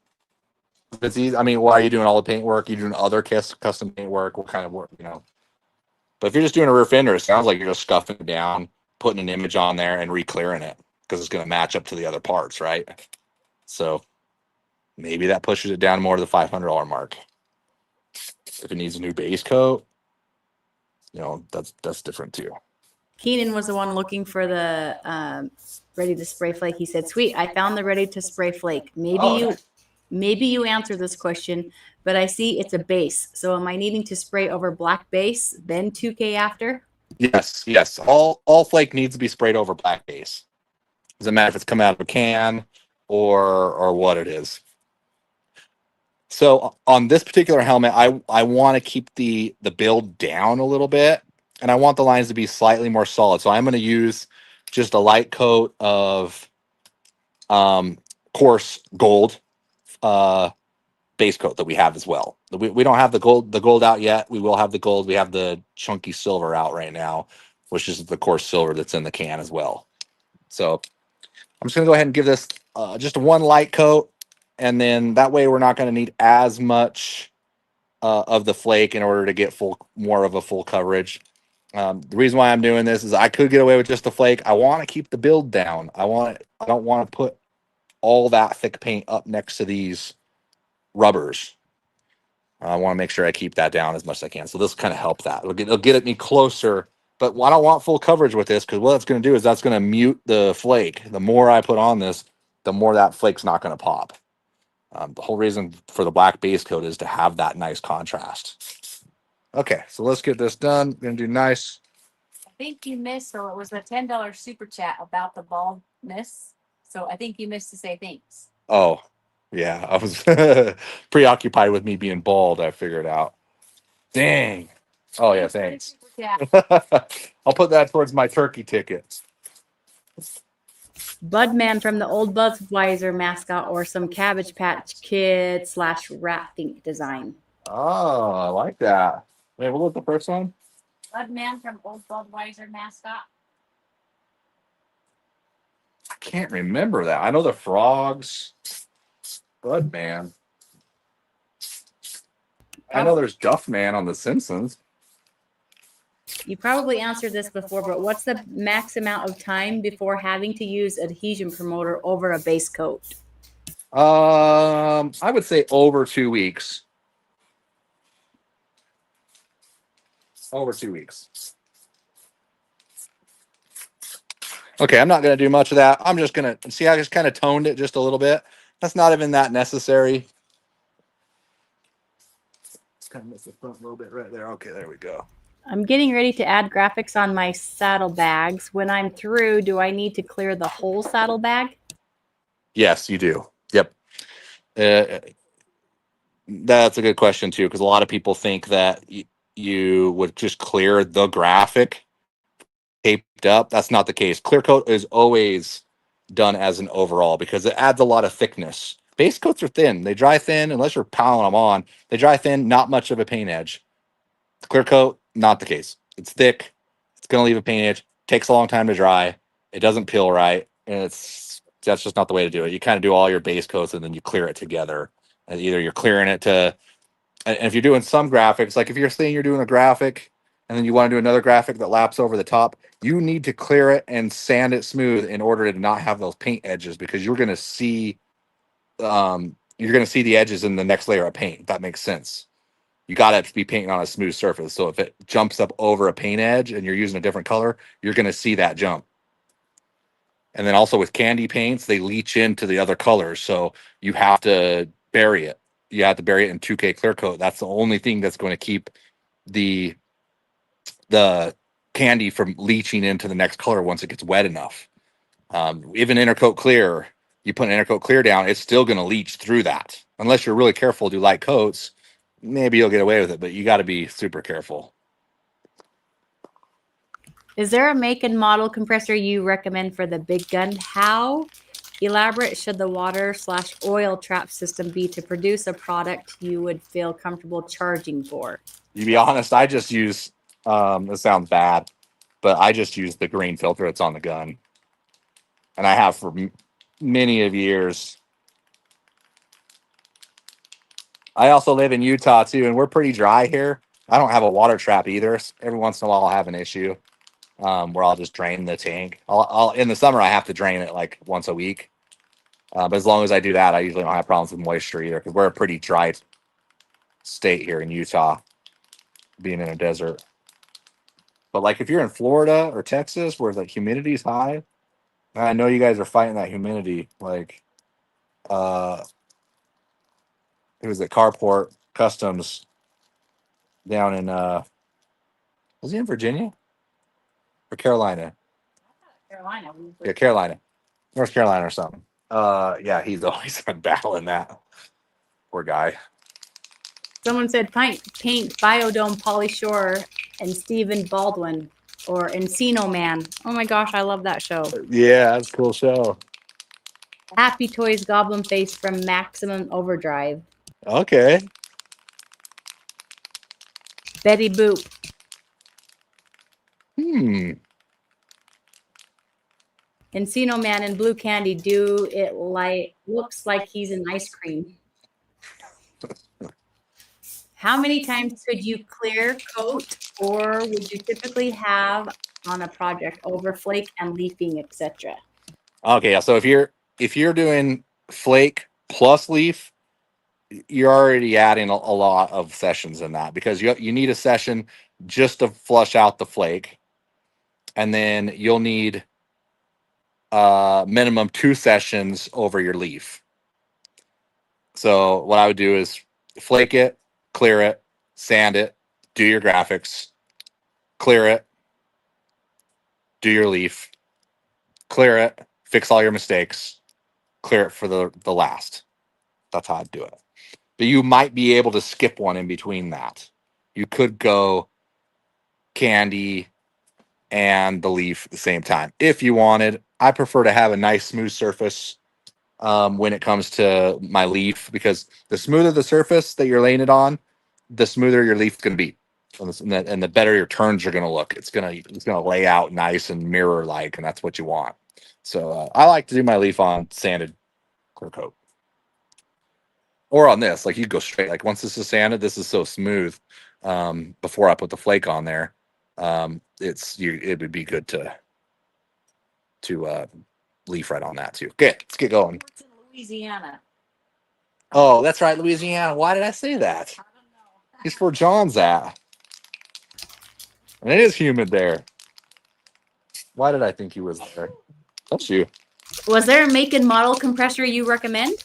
Speaker 1: If it's easy, I mean, why are you doing all the paint work? You doing other custom paint work? What kind of work, you know? But if you're just doing a rear fender, it sounds like you're just scuffing it down, putting an image on there, and re-clearing it because it's going to match up to the other parts, right? So maybe that pushes it down more to the $500 mark. If it needs a new base coat, you know, that's different too.
Speaker 2: Keenan was the one looking for the ready to spray flake. He said, "Sweet, I found the ready to spray flake. Maybe you answer this question, but I see it's a base. So am I needing to spray over black base, then 2K after?"
Speaker 1: Yes. All flake needs to be sprayed over black base. Doesn't matter if it's coming out of a can or what it is. So on this particular helmet, I want to keep the build down a little bit, and I want the lines to be slightly more solid. So I'm going to use just a light coat of coarse gold base coat that we have as well. We don't have the gold out yet. We will have the gold. We have the chunky silver out right now, which is the coarse silver that's in the can as well. So I'm just going to go ahead and give this just one light coat, and then that way we're not going to need as much of the flake in order to get more of a full coverage. The reason why I'm doing this is I could get away with just the flake. I want to keep the build down. I don't want to put all that thick paint up next to these rubbers. I want to make sure I keep that down as much as I can. So this will kind of help that. It'll get me closer, but I don't want full coverage with this because what it's going to do is that's going to mute the flake. The more I put on this, the more that flake's not going to pop. The whole reason for the black base coat is to have that nice contrast. Okay, so let's get this done. We're going to do nice.
Speaker 3: I think you missed, so it was a $10 super chat about the baldness. So I think you missed to say thanks.
Speaker 1: Oh, yeah. I was preoccupied with me being bald. I figured out. Dang. Oh, yeah, thanks. I'll put that towards my turkey ticket.
Speaker 2: Budman from the old Budweiser mascot or some Cabbage Patch Kid / Rat Think design.
Speaker 1: Oh, I like that. Wait, what was the first one?
Speaker 3: Budman from old Budweiser mascot.
Speaker 1: I can't remember that. I know the frogs. Budman. I know there's Duffman on The Simpsons.
Speaker 2: You probably answered this before, but what's the max amount of time before having to use adhesion promoter over a base coat?
Speaker 1: I would say over 2 weeks. Over 2 weeks. Okay, I'm not going to do much of that. I'm just going to see. I just kind of toned it just a little bit. That's not even that necessary. Just kind of miss the front a little bit right there. Okay, there we go.
Speaker 2: I'm getting ready to add graphics on my saddlebags. When I'm through, do I need to clear the whole saddlebag?
Speaker 1: Yes, you do. Yep. That's a good question too, because a lot of people think that you would just clear the graphic taped up. That's not the case. Clear coat is always done as an overall because it adds a lot of thickness. Base coats are thin. They dry thin unless you're piling them on. They dry thin, not much of a paint edge. Clear coat, not the case. It's thick. It's going to leave a paint edge. Takes a long time to dry. It doesn't peel right. And that's just not the way to do it. You kind of do all your base coats and then you clear it together. And either you're clearing it to, and if you're doing some graphics, like if you're saying you're doing a graphic and then you want to do another graphic that laps over the top, you need to clear it and sand it smooth in order to not have those paint edges because you're going to see the edges in the next layer of paint. If that makes sense. You got to be painting on a smooth surface. So if it jumps up over a paint edge and you're using a different color, you're going to see that jump. And then also with candy paints, they leach into the other colors. So you have to bury it. You have to bury it in 2K clear coat. That's the only thing that's going to keep the candy from leaching into the next color once it gets wet enough. Even intercoat clear, you put an intercoat clear down, it's still going to leach through that. Unless you're really careful, do light coats, maybe you'll get away with it, but you got to be super careful.
Speaker 2: Is there a make and model compressor you recommend for the big gun? How elaborate should the water / oil trap system be to produce a product you would feel comfortable charging for?
Speaker 1: To be honest, I just use, this sounds bad, but I just use the green filter that's on the gun. And I have for many of years. I also live in Utah too, and we're pretty dry here. I don't have a water trap either. Every once in a while, I'll have an issue where I'll just drain the tank. I'll in the summer I have to drain it like once a week. But as long as I do that, I usually don't have problems with moisture either because we're a pretty dry state here in Utah, being in a desert. But like if you're in Florida or Texas where like humidity's high, I know you guys are fighting that humidity. Like it was at Carport Customs down in was he in Virginia or Carolina?
Speaker 3: Carolina.
Speaker 1: Yeah, Carolina, North Carolina or something. Yeah, he's always been battling that. Poor guy.
Speaker 2: Someone said paint Biodome Polly Shore and Stephen Baldwin or Encino Man. Oh my gosh, I love that show.
Speaker 1: Yeah, that's a cool show.
Speaker 2: Happy Toys Goblin Face from Maximum Overdrive.
Speaker 1: Okay.
Speaker 2: Betty Boop. Encino Man and Blue Candy do it like looks like he's in ice cream. How many times could you clear coat or would you typically have on a project over flake and leafing, etc.?
Speaker 1: Okay, yeah. So if you're doing flake plus leaf, you're already adding a lot of sessions in that because you need a session just to flush out the flake, and then you'll need minimum 2 sessions over your leaf. So what I would do is flake it, clear it, sand it, do your graphics, clear it, do your leaf, clear it, fix all your mistakes, clear it for the last. That's how I'd do it. But you might be able to skip one in between that. You could go candy and the leaf at the same time if you wanted. I prefer to have a nice smooth surface when it comes to my leaf because the smoother the surface that you're laying it on, the smoother your leaf's going to be, and the better your turns are going to look. It's gonna lay out nice and mirror like, and that's what you want. So I like to do my leaf on sanded clear coat. Or on this, like you go straight. Like once this is sanded, this is so smooth. Before I put the flake on there, it would be good to leaf right on that too. Okay, let's get going.
Speaker 3: It's in Louisiana.
Speaker 1: Oh, that's right, Louisiana. Why did I say that?
Speaker 3: I don't know.
Speaker 1: It's where John's at, and it is humid there. Why did I think he was there? That's you.
Speaker 2: Was there a make and model compressor you recommend?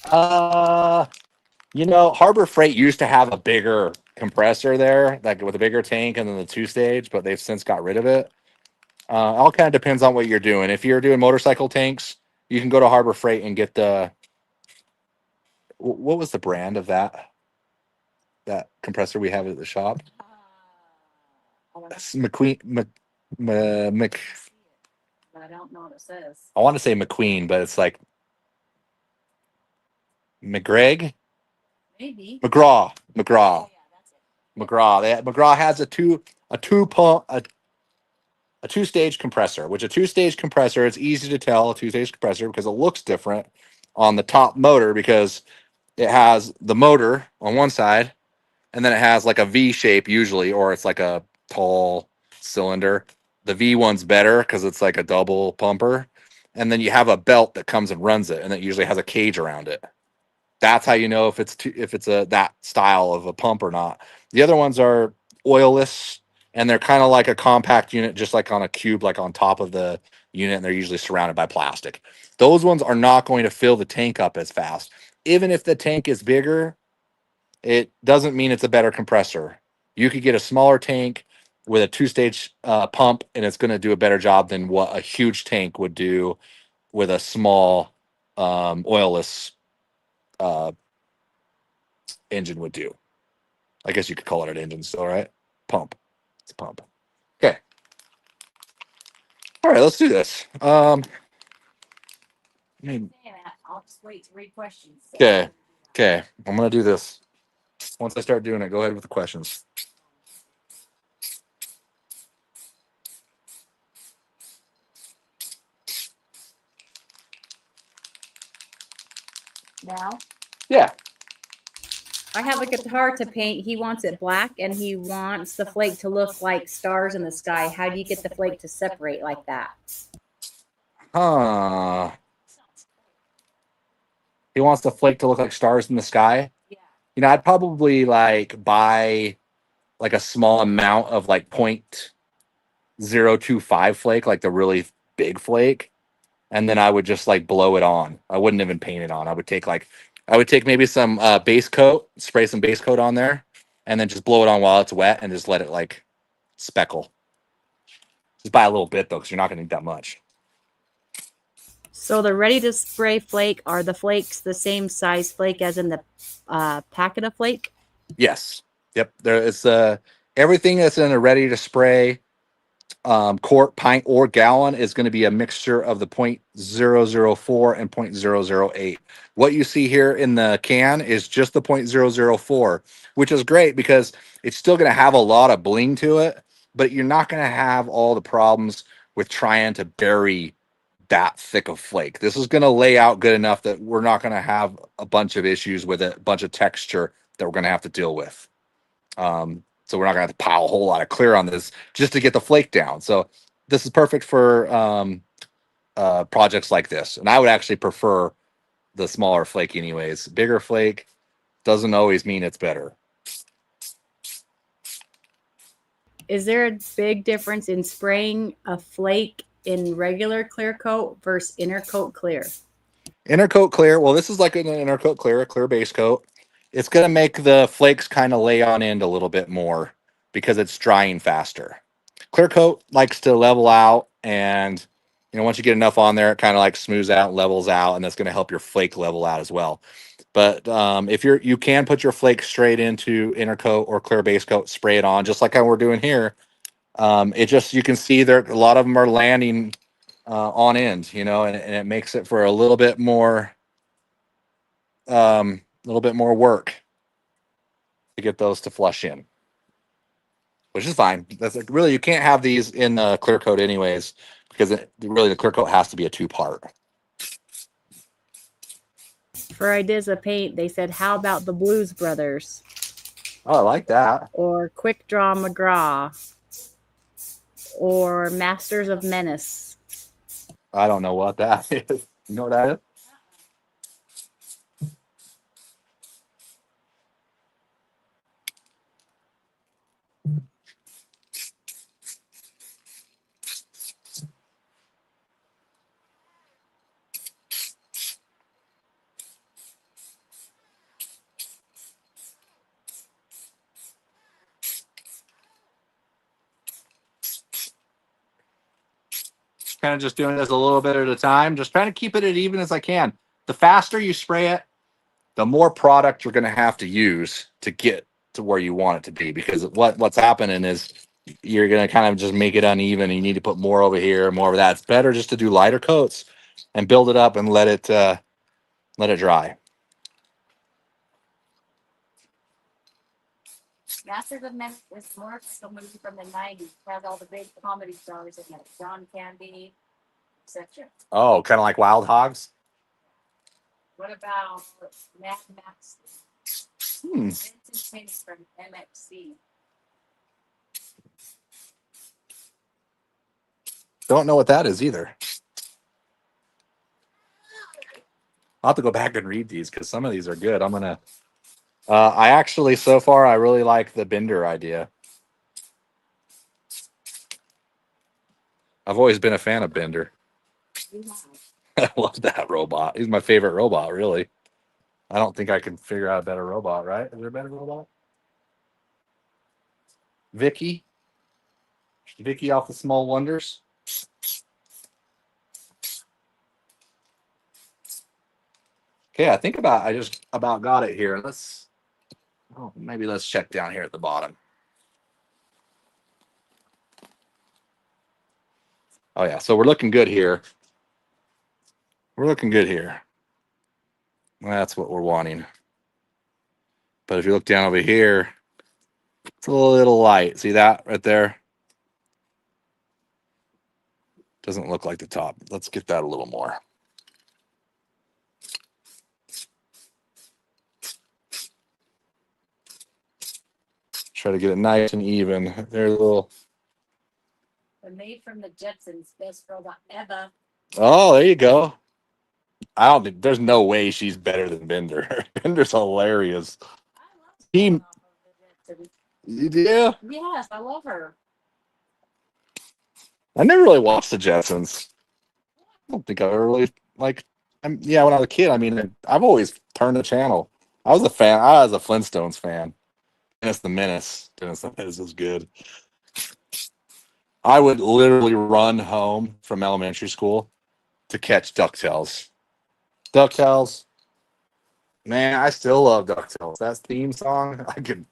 Speaker 1: Harbor Freight used to have a bigger compressor there, like with a bigger tank and then the 2-stage, but they've since got rid of it. All kind of depends on what you're doing. If you're doing motorcycle tanks, you can go to Harbor Freight and get what was the brand of that compressor we have at the shop? It's McQueen.
Speaker 3: But I don't know what it says.
Speaker 1: I want to say McQueen, but it's like McGreg.
Speaker 3: Maybe.
Speaker 1: McGraw.
Speaker 3: Oh, yeah, that's it.
Speaker 1: McGraw. McGraw has a two-stage compressor, which a two-stage compressor, it's easy to tell a two-stage compressor because it looks different on the top motor because it has the motor on one side and then it has like a V shape usually, or it's like a tall cylinder. The V one's better because it's like a double pumper. And then you have a belt that comes and runs it, and it usually has a cage around it. That's how you know if it's that style of a pump or not. The other ones are oilless, and they're kind of like a compact unit, just like on a cube, like on top of the unit, and they're usually surrounded by plastic. Those ones are not going to fill the tank up as fast. Even if the tank is bigger, it doesn't mean it's a better compressor. You could get a smaller tank with a 2-stage pump, and it's going to do a better job than what a huge tank would do with a small oilless engine would do. I guess you could call it an engine still, right? Pump. It's a pump. Okay. All right, let's do this.
Speaker 3: I'll just wait to read questions.
Speaker 1: Okay. Okay. I'm going to do this. Once I start doing it, go ahead with the questions.
Speaker 3: Now?
Speaker 1: Yeah.
Speaker 2: I have a guitar to paint. He wants it black and he wants the flake to look like stars in the sky. How do you get the flake to separate like that?
Speaker 1: Huh. He wants the flake to look like stars in the sky.
Speaker 3: Yeah.
Speaker 1: You know, I'd probably like buy like a small amount of like 0.025 flake, like the really big flake, and then I would just like blow it on. I wouldn't even paint it on. I would take maybe some base coat, spray some base coat on there, and then just blow it on while it's wet and just let it like speckle. Just buy a little bit though, because you're not gonna need that much.
Speaker 2: So the ready to spray flake, are the flakes the same size flake as in the packet of flake?
Speaker 1: Yes. Yep. There is everything that's in a ready to spray quart, pint, or gallon is going to be a mixture of the 0.004 and 0.008. What you see here in the can is just the 0.004, which is great because it's still going to have a lot of bling to it, but you're not going to have all the problems with trying to bury that thick of flake. This is going to lay out good enough that we're not going to have a bunch of issues with it, a bunch of texture that we're going to have to deal with. So we're not gonna have to pile a whole lot of clear on this just to get the flake down. So this is perfect for projects like this. And I would actually prefer the smaller flake anyways. Bigger flake doesn't always mean it's better.
Speaker 2: Is there a big difference in spraying a flake in regular clear coat versus inner coat clear?
Speaker 1: Inner coat clear. Well, this is like an inner coat clear, a clear base coat. It's going to make the flakes kind of lay on end a little bit more because it's drying faster. Clear coat likes to level out, and once you get enough on there, it kind of like smooths out, levels out, and that's going to help your flake level out as well. But if you can put your flake straight into inner coat or clear base coat, spray it on, just like how we're doing here. It just, you can see there a lot of them are landing on end, and it makes it for a little bit more work to get those to flush in, which is fine. That's like, really, you can't have these in clear coat anyways, because really the clear coat has to be a 2-part.
Speaker 2: For ideas of paint, they said, how about the Blues Brothers?
Speaker 1: Oh, I like that.
Speaker 2: Or Quick Draw McGraw. Or Masters of Menace.
Speaker 1: I don't know what that is. You know what that is? Kind of just doing this a little bit at a time, just trying to keep it as even as I can. The faster you spray it, the more product you're going to have to use to get to where you want it to be. Because what's happening is you're going to kind of just make it uneven. And you need to put more over here, more over that. It's better just to do lighter coats and build it up and let it dry.
Speaker 3: Masters of Men is more like a movie from the 90s. It has all the big comedy stars in it. John Candy, etc.
Speaker 1: Oh, kind of like Wild Hogs?
Speaker 3: What about Mad Max? Vincent Penny from MXC.
Speaker 1: Don't know what that is either. I'll have to go back and read these because some of these are good. I'm going to... I actually, so far, I really like the Bender idea. I've always been a fan of Bender. I love that robot. He's my favorite robot, really. I don't think I can figure out a better robot, right? Is there a better robot? Vicky? Vicky off the Small Wonders? Okay, I just about got it here. Maybe let's check down here at the bottom. Oh yeah, so we're looking good here. We're looking good here. That's what we're wanting. But if you look down over here, it's a little light. See that right there? Doesn't look like the top. Let's get that a little more. Try to get it nice and even. There's a little.
Speaker 3: They're made from the Jetsons. Best robot ever.
Speaker 1: Oh, there you go. I don't think there's no way she's better than Bender. Bender's hilarious.
Speaker 3: I love
Speaker 1: He,
Speaker 3: going off of the Jetsons.
Speaker 1: yeah.
Speaker 3: Yes, I love her.
Speaker 1: I never really watched the Jetsons. I don't think I ever really like. Yeah, when I was a kid, I mean, I've always turned the channel. I was a fan. I was a Flintstones fan. Dennis the Menace. Dennis the Menace is good. I would literally run home from elementary school to catch DuckTales. DuckTales. Man, I still love DuckTales. That theme song, I could.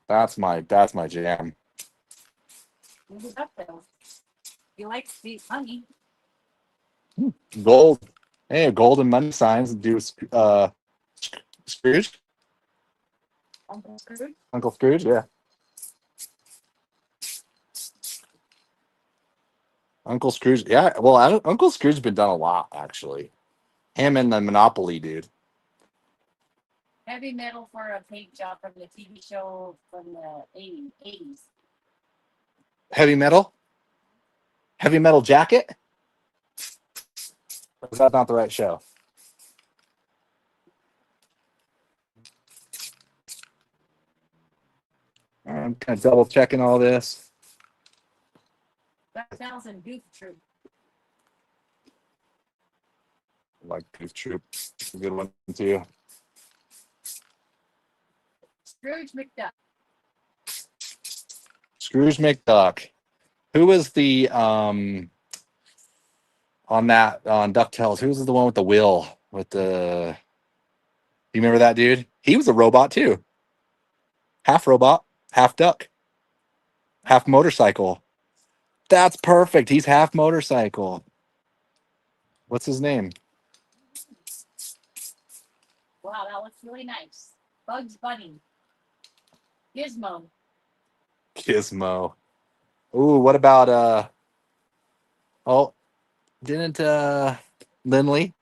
Speaker 1: That's my jam.
Speaker 3: Maybe that's it. You like sweet honey.
Speaker 1: Gold. Hey, golden money signs do Scrooge.
Speaker 3: Uncle Scrooge.
Speaker 1: Uncle Scrooge, yeah. Uncle Scrooge, yeah. Well, Uncle Scrooge's been done a lot, actually. Him and the Monopoly dude.
Speaker 3: Heavy metal for a paint job from the TV show from the 80s.
Speaker 1: Heavy metal? Heavy metal jacket? Or is that not the right show? I'm kind of double checking all this.
Speaker 3: That sounds in Goof Troop.
Speaker 1: Like Goof Troop. It's a good one, too.
Speaker 3: Scrooge McDuck.
Speaker 1: Scrooge McDuck. Who was the on DuckTales? Who was the one with the wheel with the? Do you remember that dude? He was a robot too. Half robot, half duck, half motorcycle. That's perfect. He's half motorcycle. What's his name?
Speaker 3: Wow, that looks really nice. Bugs Bunny. Gizmo.
Speaker 1: Gizmo. Ooh, what about oh, didn't Lindley?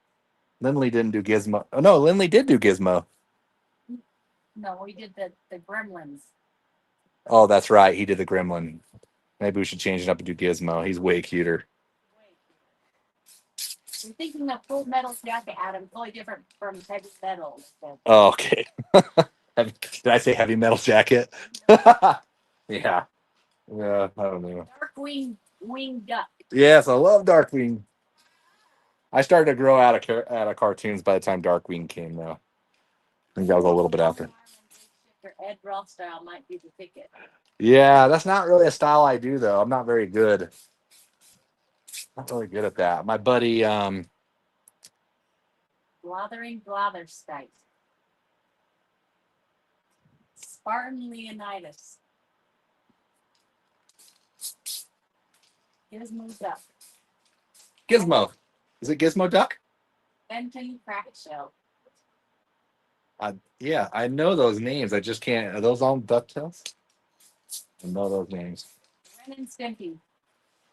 Speaker 1: Lindley didn't do Gizmo. Oh no, Lindley did do Gizmo.
Speaker 3: No, we did the Gremlins.
Speaker 1: Oh, that's right. He did the Gremlin. Maybe we should change it up and do Gizmo. He's way cuter.
Speaker 3: You're thinking of Full Metal Jacket, Adam. Totally different from Heavy Metal. So.
Speaker 1: Oh, okay. Did I say heavy metal jacket? Yeah. Yeah, I don't know.
Speaker 3: Darkwing Wing Duck.
Speaker 1: Yes, I love Darkwing. I started to grow out of cartoons by the time Darkwing came, though. I think that was a little bit after.
Speaker 3: Ed Rothschild might be the ticket.
Speaker 1: Yeah, that's not really a style I do, though. I'm not very good. Not really good at that. My buddy,
Speaker 3: Blathering Blatherskite. Spartan Leonidas. Gizmo Duck.
Speaker 1: Gizmo. Is it Gizmo Duck?
Speaker 3: Benton Crackshell.
Speaker 1: Yeah, I know those names. I just can't. Are those all DuckTales? I know those names.
Speaker 3: Ren and Stimpy.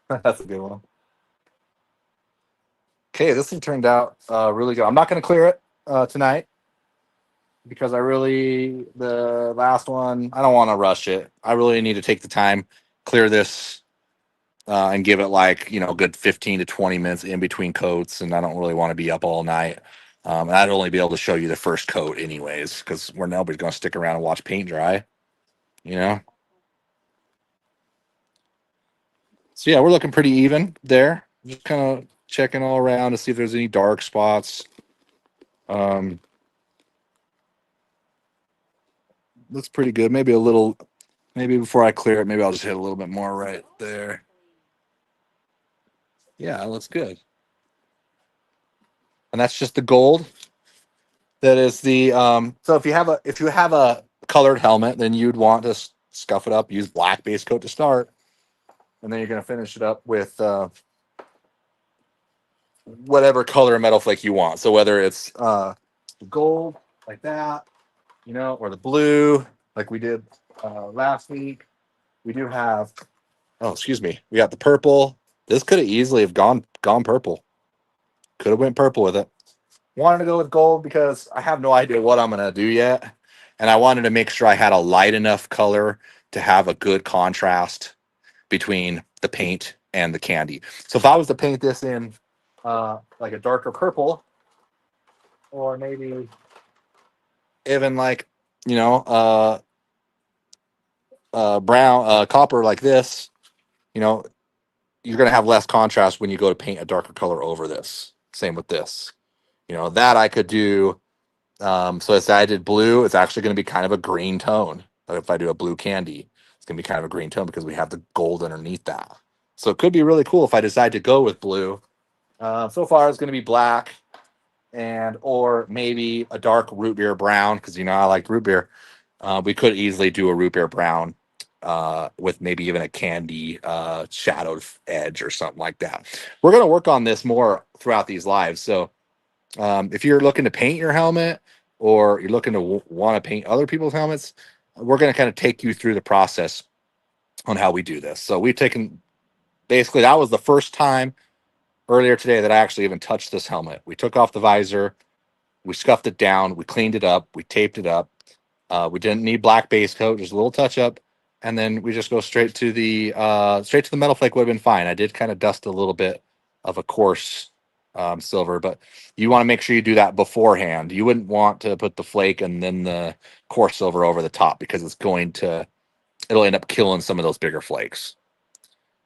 Speaker 1: That's a good one. Okay, this one turned out really good. I'm not going to clear it tonight because the last one, I don't want to rush it. I really need to take the time, clear this, and give it like, a good 15 to 20 minutes in between coats. And I don't really want to be up all night. And I'd only be able to show you the first coat anyways, because nobody's going to stick around and watch paint dry, So yeah, we're looking pretty even there. Just kind of checking all around to see if there's any dark spots. Looks pretty good. Maybe before I clear it, maybe I'll just hit a little bit more right there. Yeah, it looks good. And that's just the gold. That is the so if you have a colored helmet, then you'd want to scuff it up, use black base coat to start, and then you're going to finish it up with whatever color metal flake you want. So whether it's gold like that, or the blue like we did last week. We do have. Oh, excuse me. We got the purple. This could have easily have gone purple. Could have went purple with it. Wanted to go with gold because I have no idea what I'm gonna do yet, and I wanted to make sure I had a light enough color to have a good contrast between the paint and the candy. So if I was to paint this in like a darker purple, or maybe even like, you know, brown, copper like this, you know, you're going to have less contrast when you go to paint a darker color over this. Same with this. You know, that I could do. So as I did blue, it's actually going to be kind of a green tone. If I do a blue candy, it's going to be kind of a green tone because we have the gold underneath that. So it could be really cool if I decide to go with blue. So far, it's going to be black and or maybe a dark root beer brown because, you know, I like root beer. We could easily do a root beer brown with maybe even a candy shadowed edge or something like that. We're going to work on this more throughout these lives. So if you're looking to paint your helmet or you're looking to want to paint other people's helmets, we're going to kind of take you through the process on how we do this. So we've taken, basically, that was the first time earlier today that I actually even touched this helmet. We took off the visor, we scuffed it down, we cleaned it up, we taped it up. We didn't need black base coat, just a little touch up, and then we just go straight to the metal flake. Would have been fine. I did kind of dust a little bit of a coarse silver, but you want to make sure you do that beforehand. You wouldn't want to put the flake and then the coarse silver over the top because it'll end up killing some of those bigger flakes.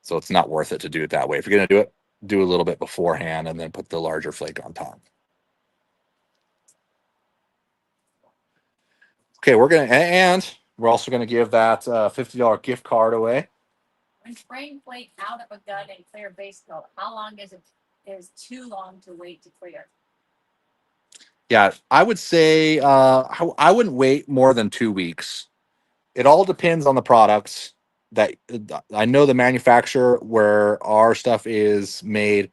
Speaker 1: So it's not worth it to do it that way. If you're gonna do it, do a little bit beforehand and then put the larger flake on top. Okay, and we're also gonna give that $50 gift card away.
Speaker 3: When spraying flake out of a gun in clear base coat, how long is too long to wait to clear?
Speaker 1: Yeah, I would say I wouldn't wait more than 2 weeks. It all depends on the products that I know the manufacturer where our stuff is made.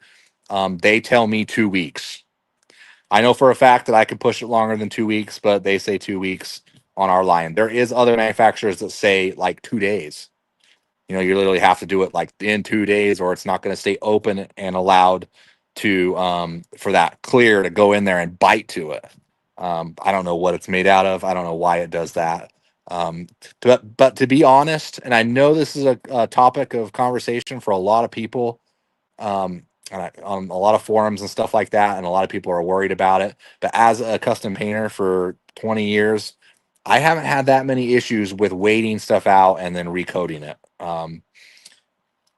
Speaker 1: They tell me 2 weeks. I know for a fact that I could push it longer than 2 weeks, but they say 2 weeks on our line. There is other manufacturers that say like 2 days. You know, you literally have to do it like in 2 days, or it's not going to stay open and allowed to for that clear to go in there and bite to it. I don't know what it's made out of. I don't know why it does that. But to be honest, and I know this is a topic of conversation for a lot of people, on a lot of forums and stuff like that, and a lot of people are worried about it. But as a custom painter for 20 years, I haven't had that many issues with waiting stuff out and then recoating it.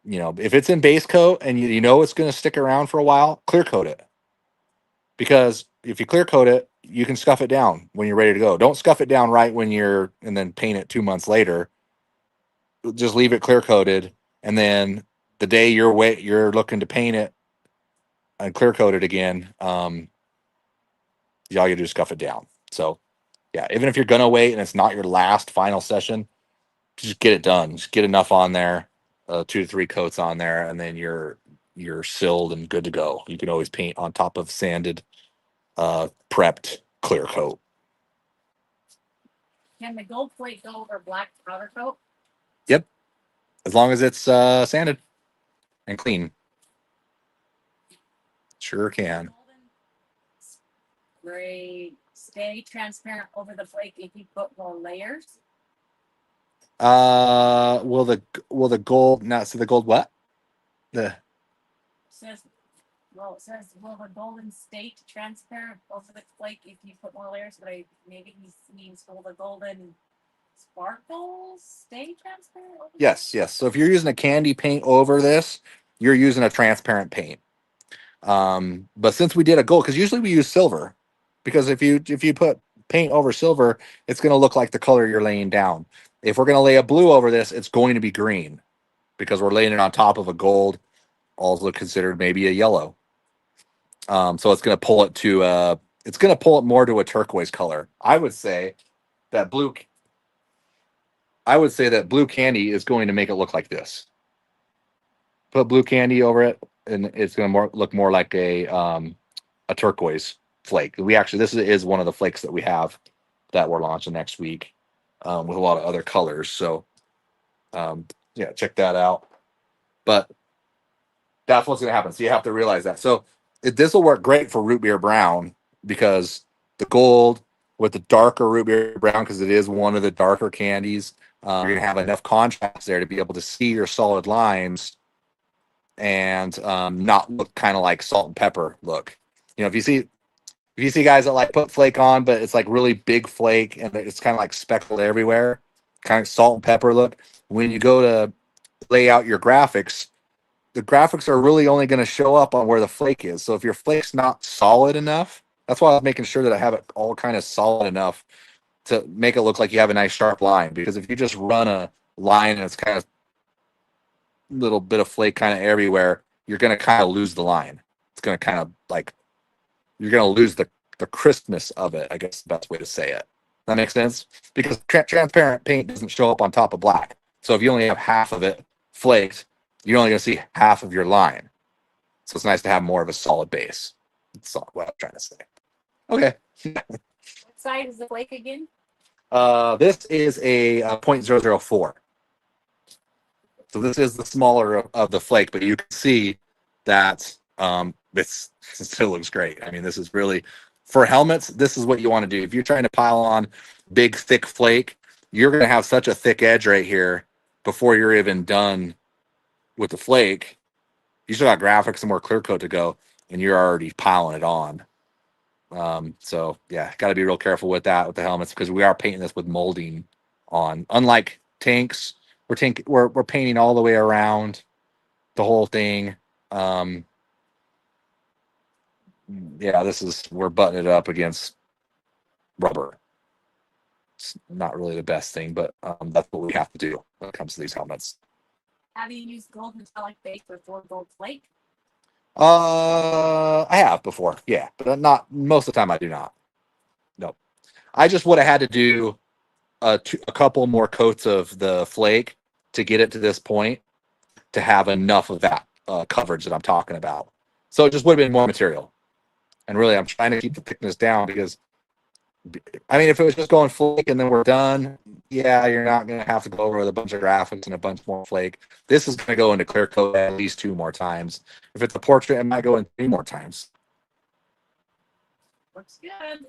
Speaker 1: You know, if it's in base coat and you know it's going to stick around for a while, clear coat it. Because if you clear coat it, you can scuff it down when you're ready to go. Don't scuff it down right when and then paint it 2 months later. Just leave it clear coated, and then the day you're looking to paint it and clear coat it again, all you do is scuff it down. So yeah, even if you're gonna wait and it's not your last final session, just get it done. Just get enough on there, 2 to 3 coats on there, and then you're sealed and good to go. You can always paint on top of sanded, prepped clear coat.
Speaker 3: Can the gold flake go over black powder coat?
Speaker 1: Yep, as long as it's sanded and clean. Sure can.
Speaker 3: Spray stay transparent over the flake if you put more layers.
Speaker 1: Will the gold not so the gold what? The
Speaker 3: It says will the golden stay transparent over the flake if you put more layers, but maybe he means will the golden sparkles stay transparent over
Speaker 1: yes. So if you're using a candy paint over this, you're using a transparent paint. But since we did a gold, because usually we use silver, because if you put paint over silver, it's going to look like the color you're laying down. If we're going to lay a blue over this, it's going to be green because we're laying it on top of a gold, also considered maybe a yellow. So it's going to pull it more to a turquoise color. I would say that blue candy is going to make it look like this. Put blue candy over it, and it's going to look more like a turquoise flake. This is one of the flakes that we have that we're launching next week, with a lot of other colors. So yeah, check that out. But that's what's going to happen. So you have to realize that. So this will work great for root beer brown because the gold with the darker root beer brown, because it is one of the darker candies, You're going to have enough contrast there to be able to see your solid lines and not look kind of like salt and pepper look. You know, if you see guys that like put flake on, but it's like really big flake and it's kind of like speckled everywhere, kind of salt and pepper look. When you go to lay out your graphics, the graphics are really only going to show up on where the flake is. So if your flake's not solid enough, that's why I'm making sure that I have it all kind of solid enough to make it look like you have a nice sharp line. Because if you just run a line and it's kind of little bit of flake kind of everywhere, you're going to kind of lose the line. It's going to kind of like, you're going to lose the crispness of it, I guess the best way to say it. That makes sense? Because transparent paint doesn't show up on top of black. So if you only have half of it flaked, you're only going to see half of your line. So it's nice to have more of a solid base. That's what I'm trying to say. Okay.
Speaker 3: What size is the flake again?
Speaker 1: This is a 0.004. So this is the smaller of the flake, but you can see that this still looks great. I mean, this is really, for helmets, this is what you want to do. If you're trying to pile on big, thick flake, you're going to have such a thick edge right here before you're even done with the flake. You still got graphics and more clear coat to go, and you're already piling it on. So yeah, got to be real careful with that with the helmets because we are painting this with molding on. Unlike tanks, we're painting all the way around the whole thing. Yeah, we're buttoning it up against rubber. It's not really the best thing, but that's what we have to do when it comes to these helmets.
Speaker 3: Have you used gold metallic base before gold flake?
Speaker 1: I have before, yeah, but not most of the time. I do not. Nope. I just would have had to do a couple more coats of the flake to get it to this point to have enough of that coverage that I'm talking about. So it just would have been more material. And really, I'm trying to keep the thickness down because, I mean, if it was just going flake and then we're done, yeah, you're not going to have to go over with a bunch of graphics and a bunch more flake. This is going to go into clear coat at least 2 more times. If it's a portrait, it might go in 3 more times.
Speaker 3: Looks good.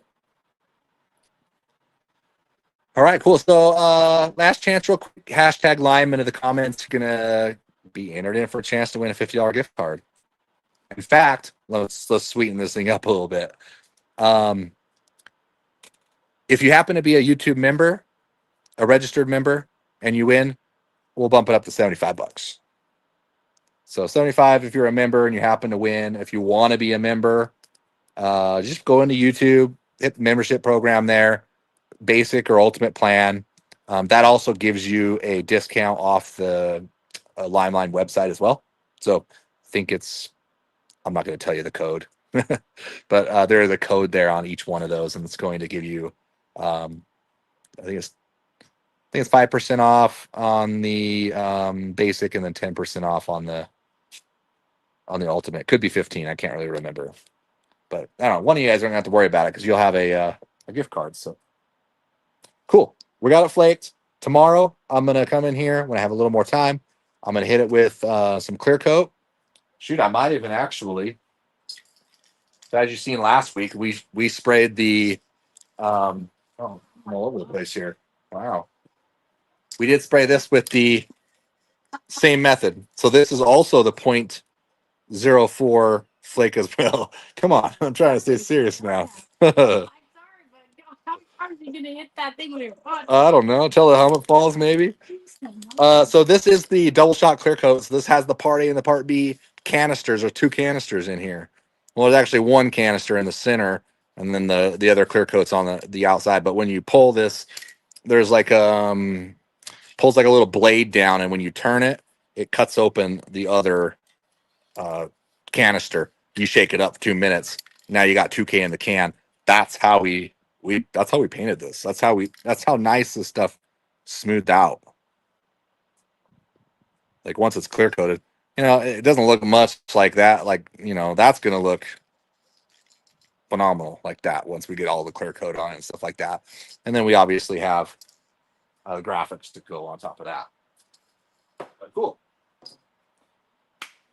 Speaker 1: All right, cool. So last chance, real quick, hashtag LiME into the comments. You're going to be entered in for a chance to win a $50 gift card. In fact, let's sweeten this thing up a little bit. If you happen to be a YouTube member, a registered member, and you win, we'll bump it up to $75. So 75 if you're a member and you happen to win. If you want to be a member, just go into YouTube, hit the membership program there, basic or ultimate plan. That also gives you a discount off the LimeLine website as well. So I think I'm not going to tell you the code, but there is a code there on each one of those, and it's going to give you, I think it's 5% off on the basic, and then 10% off on the ultimate. Could be 15. I can't really remember, but I don't know. One of you guys aren't going to have to worry about it because you'll have a gift card. So cool. We got it flaked. Tomorrow, I'm going to come in here when I have a little more time. I'm going to hit it with some clear coat. Shoot, I might even actually. As you seen last week, we sprayed the I'm all over the place here. Wow. We did spray this with the same method. So this is also the 0.04 flake as well. Come on, I'm trying to stay serious now.
Speaker 3: I'm sorry, but how hard are you gonna hit that thing with your foot?
Speaker 1: I don't know. Till the helmet falls, maybe. So this is the double shot clear coat. So this has the part A and the part B canisters, or 2 canisters in here. Well, there's actually 1 canister in the center, and then the other clear coat's on the outside. But when you pull this, there's like pulls like a little blade down, and when you turn it, it cuts open the other canister. You shake it up 2 minutes. Now you got 2K in the can. That's how we painted this. That's how nice this stuff smoothed out. Like once it's clear coated, it doesn't look much like that. Like, that's going to look phenomenal like that once we get all the clear coat on it and stuff like that. And then we obviously have graphics to go on top of that. But cool.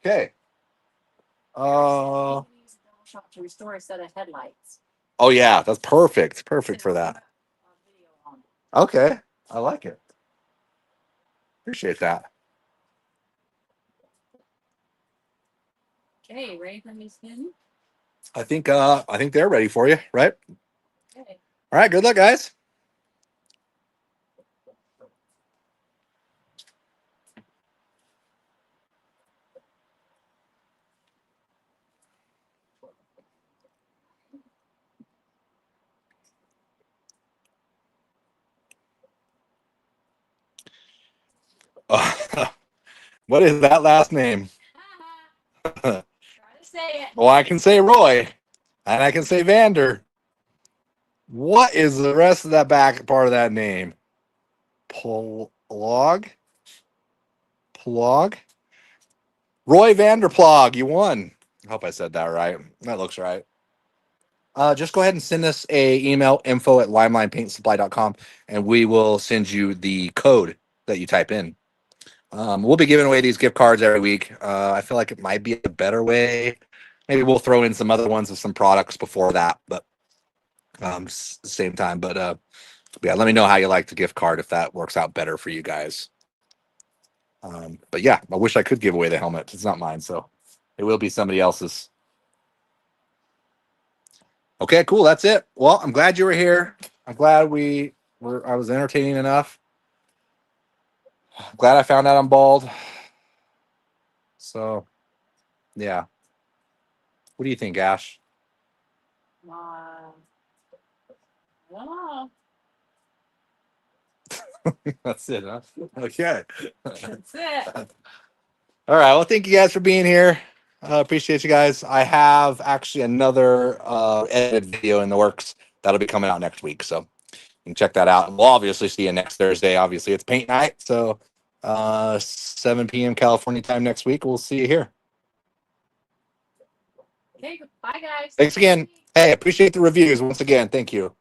Speaker 1: Okay.
Speaker 3: To restore a set of headlights.
Speaker 1: Oh yeah, that's perfect. Perfect for that. Okay, I like it. Appreciate that.
Speaker 3: Okay, ready for me spin?
Speaker 1: I think they're ready for you, right?
Speaker 3: Okay.
Speaker 1: All right, good luck, guys. What is that last name?
Speaker 3: Try to say it.
Speaker 1: Well, I can say Roy, and I can say Vander. What is the rest of that back part of that name? Plog? Plog? Roy Vanderplog, you won. I hope I said that right. That looks right. Just go ahead and send us a email, info@limelinepaintsupply.com, and we will send you the code that you type in. We'll be giving away these gift cards every week. I feel like it might be a better way. Maybe we'll throw in some other ones with some products before that, but same time. But yeah, let me know how you like the gift card if that works out better for you guys. But yeah, I wish I could give away the helmet. It's not mine, so it will be somebody else's. Okay, cool. That's it. Well, I'm glad you were here. I'm glad I was entertaining enough. I'm glad I found out I'm bald. So, yeah. What do you think, Ash?
Speaker 3: I don't know.
Speaker 1: That's it, huh? Okay.
Speaker 3: That's it.
Speaker 1: All right. Well, thank you guys for being here. Appreciate you guys. I have actually another edited video in the works that'll be coming out next week. So you can check that out. We'll obviously see you next Thursday. Obviously, it's paint night. So 7 p.m. California time next week. We'll see you here.
Speaker 3: Okay, bye guys.
Speaker 1: Thanks again. Hey, appreciate the reviews once again. Thank you.